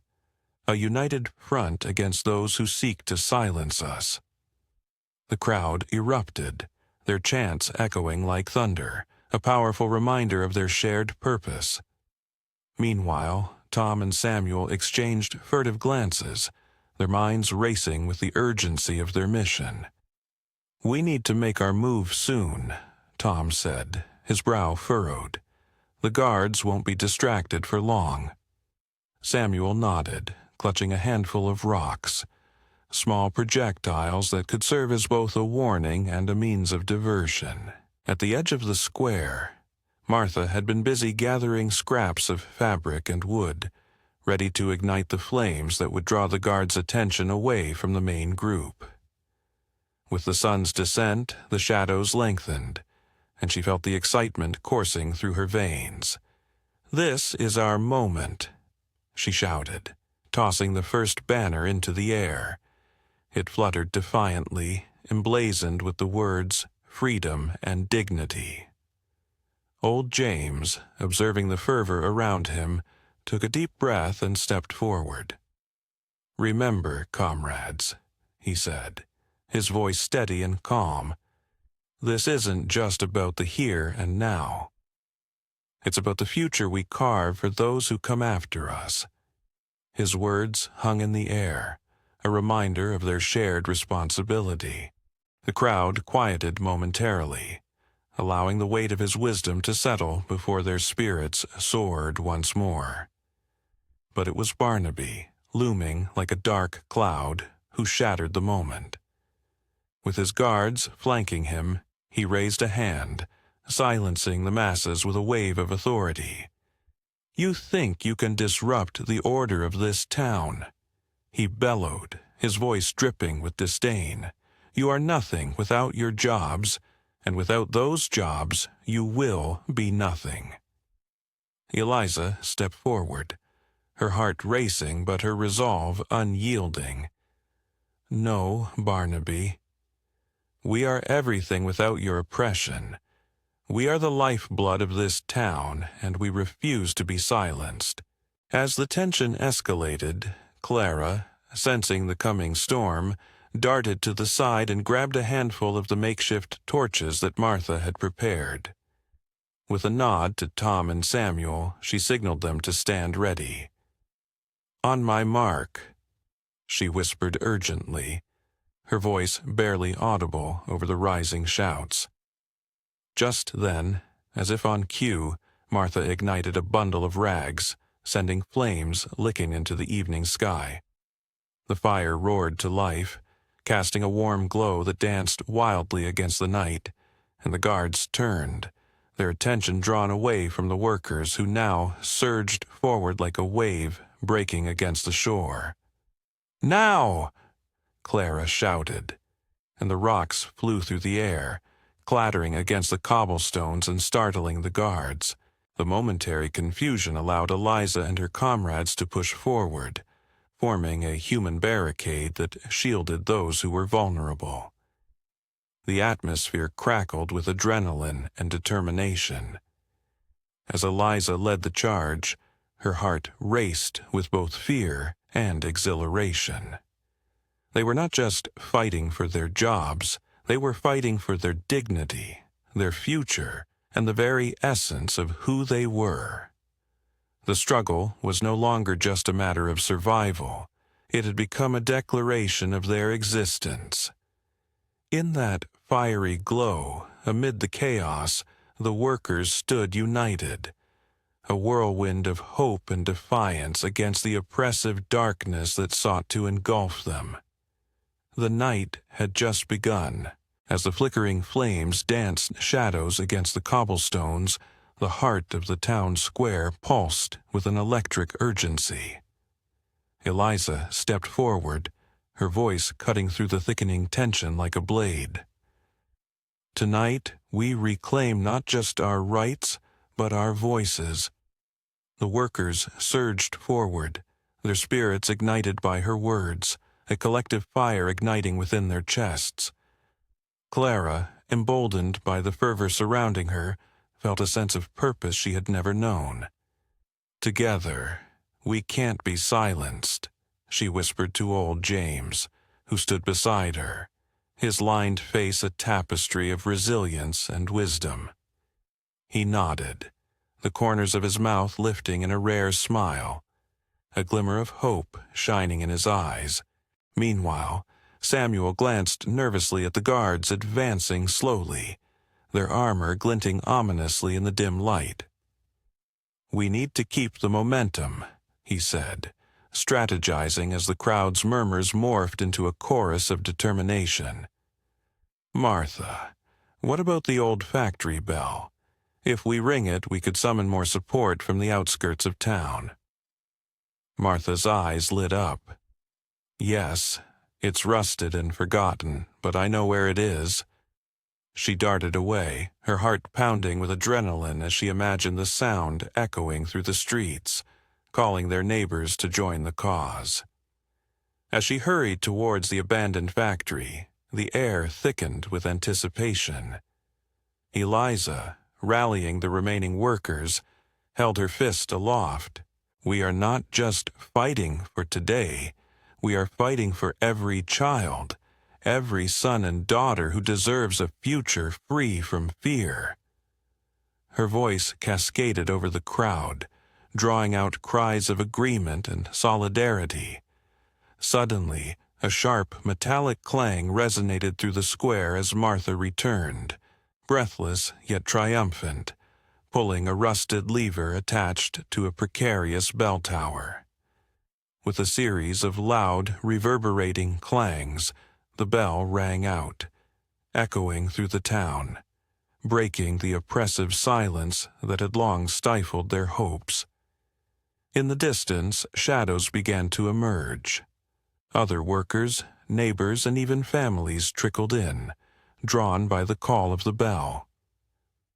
a united front against those who seek to silence us." The crowd erupted, their chants echoing like thunder, a powerful reminder of their shared purpose. Meanwhile, Tom and Samuel exchanged furtive glances, their minds racing with the urgency of their mission. "We need to make our move soon," Tom said, his brow furrowed. "The guards won't be distracted for long." Samuel nodded, clutching a handful of rocks, small projectiles that could serve as both a warning and a means of diversion. At the edge of the square, Martha had been busy gathering scraps of fabric and wood, ready to ignite the flames that would draw the guards' attention away from the main group. With the sun's descent, the shadows lengthened, and she felt the excitement coursing through her veins. "This is our moment," she shouted, tossing the first banner into the air. It fluttered defiantly, emblazoned with the words, "Freedom and Dignity." Old James, observing the fervor around him, took a deep breath and stepped forward. "Remember, comrades," he said, his voice steady and calm, "this isn't just about the here and now. It's about the future we carve for those who come after us." His words hung in the air, a reminder of their shared responsibility. The crowd quieted momentarily, allowing the weight of his wisdom to settle before their spirits soared once more. But it was Barnaby, looming like a dark cloud, who shattered the moment. With his guards flanking him, he raised a hand, silencing the masses with a wave of authority. "You think you can disrupt the order of this town?" he bellowed, his voice dripping with disdain. "You are nothing without your jobs, and without those jobs you will be nothing." Eliza stepped forward, her heart racing but her resolve unyielding. "No, Barnaby. We are everything without your oppression. We are the lifeblood of this town, and we refuse to be silenced." As the tension escalated, Clara, sensing the coming storm, darted to the side and grabbed a handful of the makeshift torches that Martha had prepared. With a nod to Tom and Samuel, she signaled them to stand ready. "On my mark," she whispered urgently, her voice barely audible over the rising shouts. Just then, as if on cue, Martha ignited a bundle of rags, sending flames licking into the evening sky. The fire roared to life, casting a warm glow that danced wildly against the night, and the guards turned, their attention drawn away from the workers who now surged forward like a wave breaking against the shore. "Now!" Clara shouted, and the rocks flew through the air, clattering against the cobblestones and startling the guards. The momentary confusion allowed Eliza and her comrades to push forward, forming a human barricade that shielded those who were vulnerable. The atmosphere crackled with adrenaline and determination. As Eliza led the charge, her heart raced with both fear and exhilaration. They were not just fighting for their jobs, they were fighting for their dignity, their future, and the very essence of who they were. The struggle was no longer just a matter of survival. It had become a declaration of their existence. In that fiery glow, amid the chaos, the workers stood united, a whirlwind of hope and defiance against the oppressive darkness that sought to engulf them. The night had just begun. As the flickering flames danced shadows against the cobblestones, the heart of the town square pulsed with an electric urgency. Eliza stepped forward, her voice cutting through the thickening tension like a blade. Tonight, we reclaim not just our rights, but our voices. The workers surged forward, their spirits ignited by her words, a collective fire igniting within their chests. Clara, emboldened by the fervor surrounding her, felt a sense of purpose she had never known. "Together, we can't be silenced," she whispered to old James, who stood beside her, his lined face a tapestry of resilience and wisdom. He nodded, the corners of his mouth lifting in a rare smile, a glimmer of hope shining in his eyes. Meanwhile, Samuel glanced nervously at the guards advancing slowly, their armor glinting ominously in the dim light. "We need to keep the momentum," he said, strategizing as the crowd's murmurs morphed into a chorus of determination. "Martha, what about the old factory bell? If we ring it, we could summon more support from the outskirts of town." Martha's eyes lit up. "Yes, it's rusted and forgotten, but I know where it is." She darted away, her heart pounding with adrenaline as she imagined the sound echoing through the streets, calling their neighbors to join the cause. As she hurried towards the abandoned factory, the air thickened with anticipation. Eliza, rallying the remaining workers, held her fist aloft. "We are not just fighting for today, we are fighting for every child, every son and daughter who deserves a future free from fear." Her voice cascaded over the crowd, drawing out cries of agreement and solidarity. Suddenly, a sharp, metallic clang resonated through the square as Martha returned, breathless yet triumphant, pulling a rusted lever attached to a precarious bell tower. With a series of loud, reverberating clangs, the bell rang out, echoing through the town, breaking the oppressive silence that had long stifled their hopes. In the distance, shadows began to emerge. Other workers, neighbors, and even families trickled in, drawn by the call of the bell.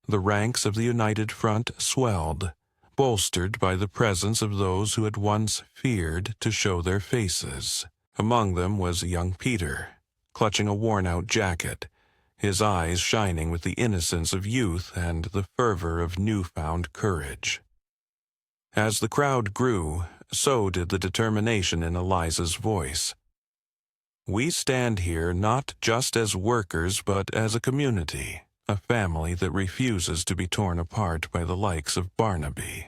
The ranks of the united front swelled, bolstered by the presence of those who had once feared to show their faces. Among them was young Peter, clutching a worn-out jacket, his eyes shining with the innocence of youth and the fervor of newfound courage. As the crowd grew, so did the determination in Eliza's voice. "We stand here not just as workers but as a community, a family that refuses to be torn apart by the likes of Barnaby."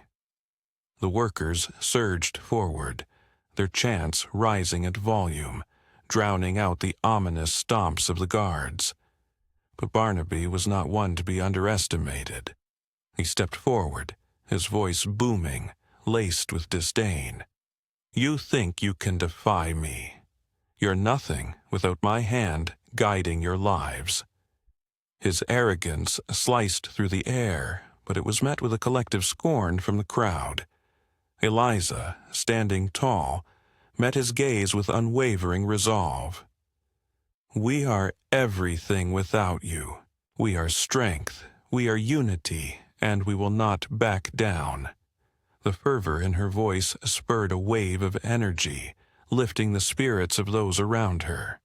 The workers surged forward, their chants rising at volume, drowning out the ominous stomps of the guards. But Barnaby was not one to be underestimated. He stepped forward, his voice booming, laced with disdain. "You think you can defy me. You're nothing without my hand guiding your lives." His arrogance sliced through the air, but it was met with a collective scorn from the crowd. Eliza, standing tall, met his gaze with unwavering resolve. We are everything without you. We are strength, we are unity, and we will not back down. The fervor in her voice spurred a wave of energy, lifting the spirits of those around her.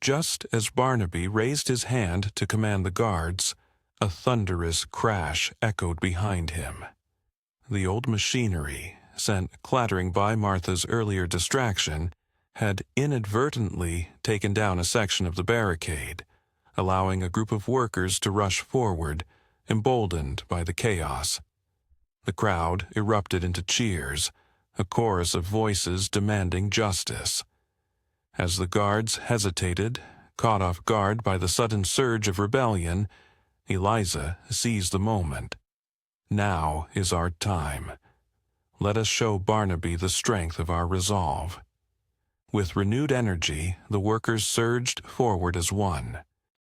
Just as Barnaby raised his hand to command the guards, a thunderous crash echoed behind him. The old machinery, sent clattering by Martha's earlier distraction, had inadvertently taken down a section of the barricade, allowing a group of workers to rush forward, emboldened by the chaos. The crowd erupted into cheers, a chorus of voices demanding justice. As the guards hesitated, caught off guard by the sudden surge of rebellion, Eliza seized the moment. Now is our time. Let us show Barnaby the strength of our resolve. With renewed energy, the workers surged forward as one.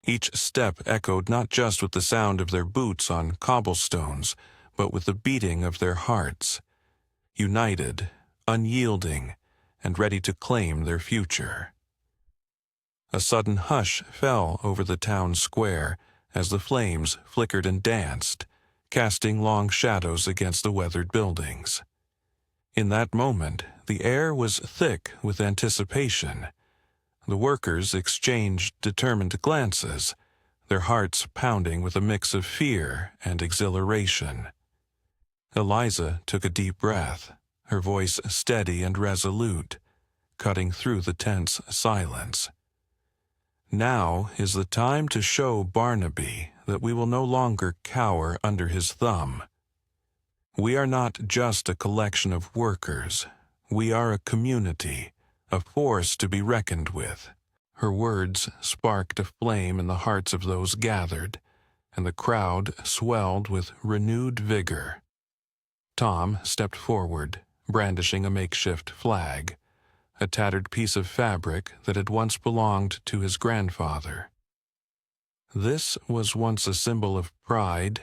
Each step echoed not just with the sound of their boots on cobblestones, but with the beating of their hearts. United, unyielding, and ready to claim their future. A sudden hush fell over the town square as the flames flickered and danced, casting long shadows against the weathered buildings. In that moment, the air was thick with anticipation. The workers exchanged determined glances, their hearts pounding with a mix of fear and exhilaration. Eliza took a deep breath, her voice steady and resolute, cutting through the tense silence. Now is the time to show Barnaby that we will no longer cower under his thumb. We are not just a collection of workers. We are a community, a force to be reckoned with. Her words sparked a flame in the hearts of those gathered, and the crowd swelled with renewed vigor. Tom stepped forward, brandishing a makeshift flag, a tattered piece of fabric that had once belonged to his grandfather. This was once a symbol of pride,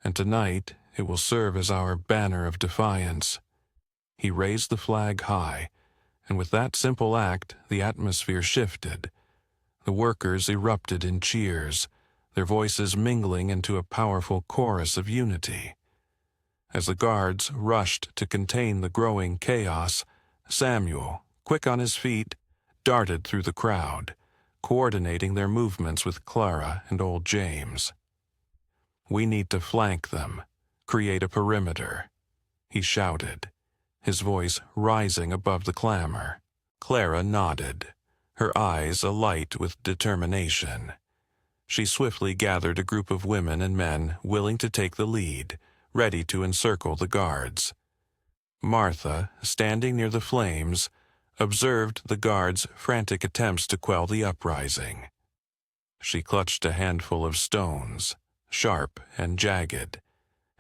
and tonight it will serve as our banner of defiance. He raised the flag high, and with that simple act, the atmosphere shifted. The workers erupted in cheers, their voices mingling into a powerful chorus of unity. As the guards rushed to contain the growing chaos, Samuel, quick on his feet, darted through the crowd, coordinating their movements with Clara and old James. "We need to flank them, create a perimeter," he shouted, his voice rising above the clamor. Clara nodded, her eyes alight with determination. She swiftly gathered a group of women and men willing to take the lead, ready to encircle the guards. Martha, standing near the flames, observed the guards' frantic attempts to quell the uprising. She clutched a handful of stones, sharp and jagged,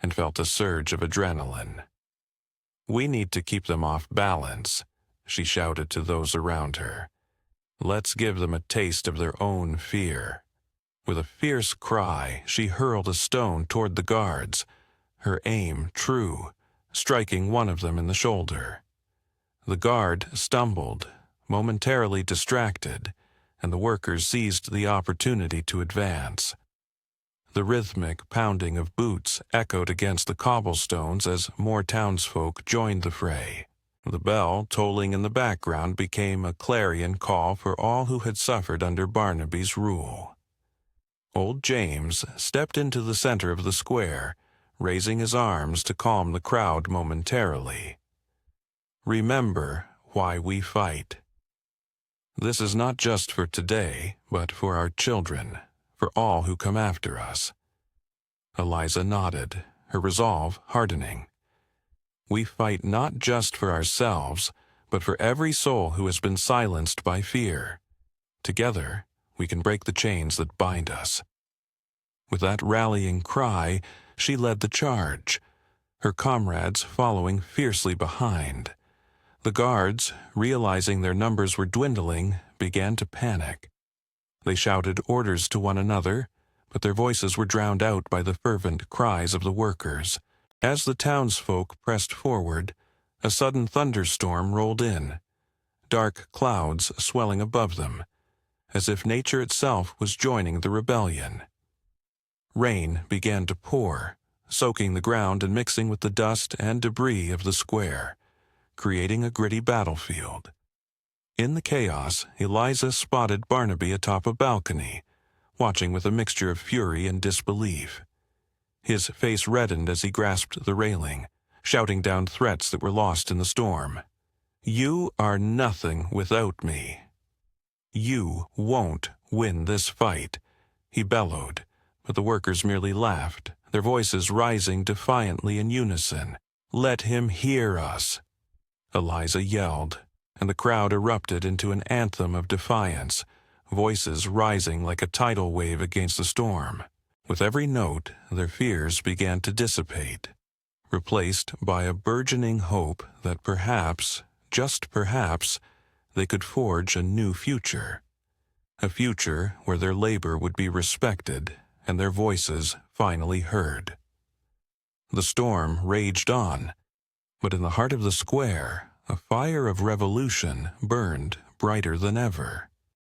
and felt a surge of adrenaline. "We need to keep them off balance," she shouted to those around her. "Let's give them a taste of their own fear." With a fierce cry, she hurled a stone toward the guards, her aim true, striking one of them in the shoulder. The guard stumbled, momentarily distracted, and the workers seized the opportunity to advance. The rhythmic pounding of boots echoed against the cobblestones as more townsfolk joined the fray. The bell tolling in the background became a clarion call for all who had suffered under Barnaby's rule. Old James stepped into the center of the square, raising his arms to calm the crowd momentarily. "Remember why we fight. This is not just for today, but for our children, for all who come after us." Eliza nodded, her resolve hardening. "We fight not just for ourselves, but for every soul who has been silenced by fear. Together, we can break the chains that bind us." With that rallying cry, she led the charge, her comrades following fiercely behind. The guards, realizing their numbers were dwindling, began to panic. They shouted orders to one another, but their voices were drowned out by the fervent cries of the workers. As the townsfolk pressed forward, a sudden thunderstorm rolled in, dark clouds swelling above them, as if nature itself was joining the rebellion. Rain began to pour, soaking the ground and mixing with the dust and debris of the square, creating a gritty battlefield. In the chaos, Eliza spotted Barnaby atop a balcony, watching with a mixture of fury and disbelief. His face reddened as he grasped the railing, shouting down threats that were lost in the storm. "You are nothing without me. You won't win this fight," he bellowed, but the workers merely laughed, their voices rising defiantly in unison. "Let him hear us," Eliza yelled, and the crowd erupted into an anthem of defiance, voices rising like a tidal wave against the storm. With every note, their fears began to dissipate, replaced by a burgeoning hope that perhaps, just perhaps, they could forge a new future. A future where their labor would be respected and their voices finally heard. The storm raged on, but in the heart of the square, a fire of revolution burned brighter than ever.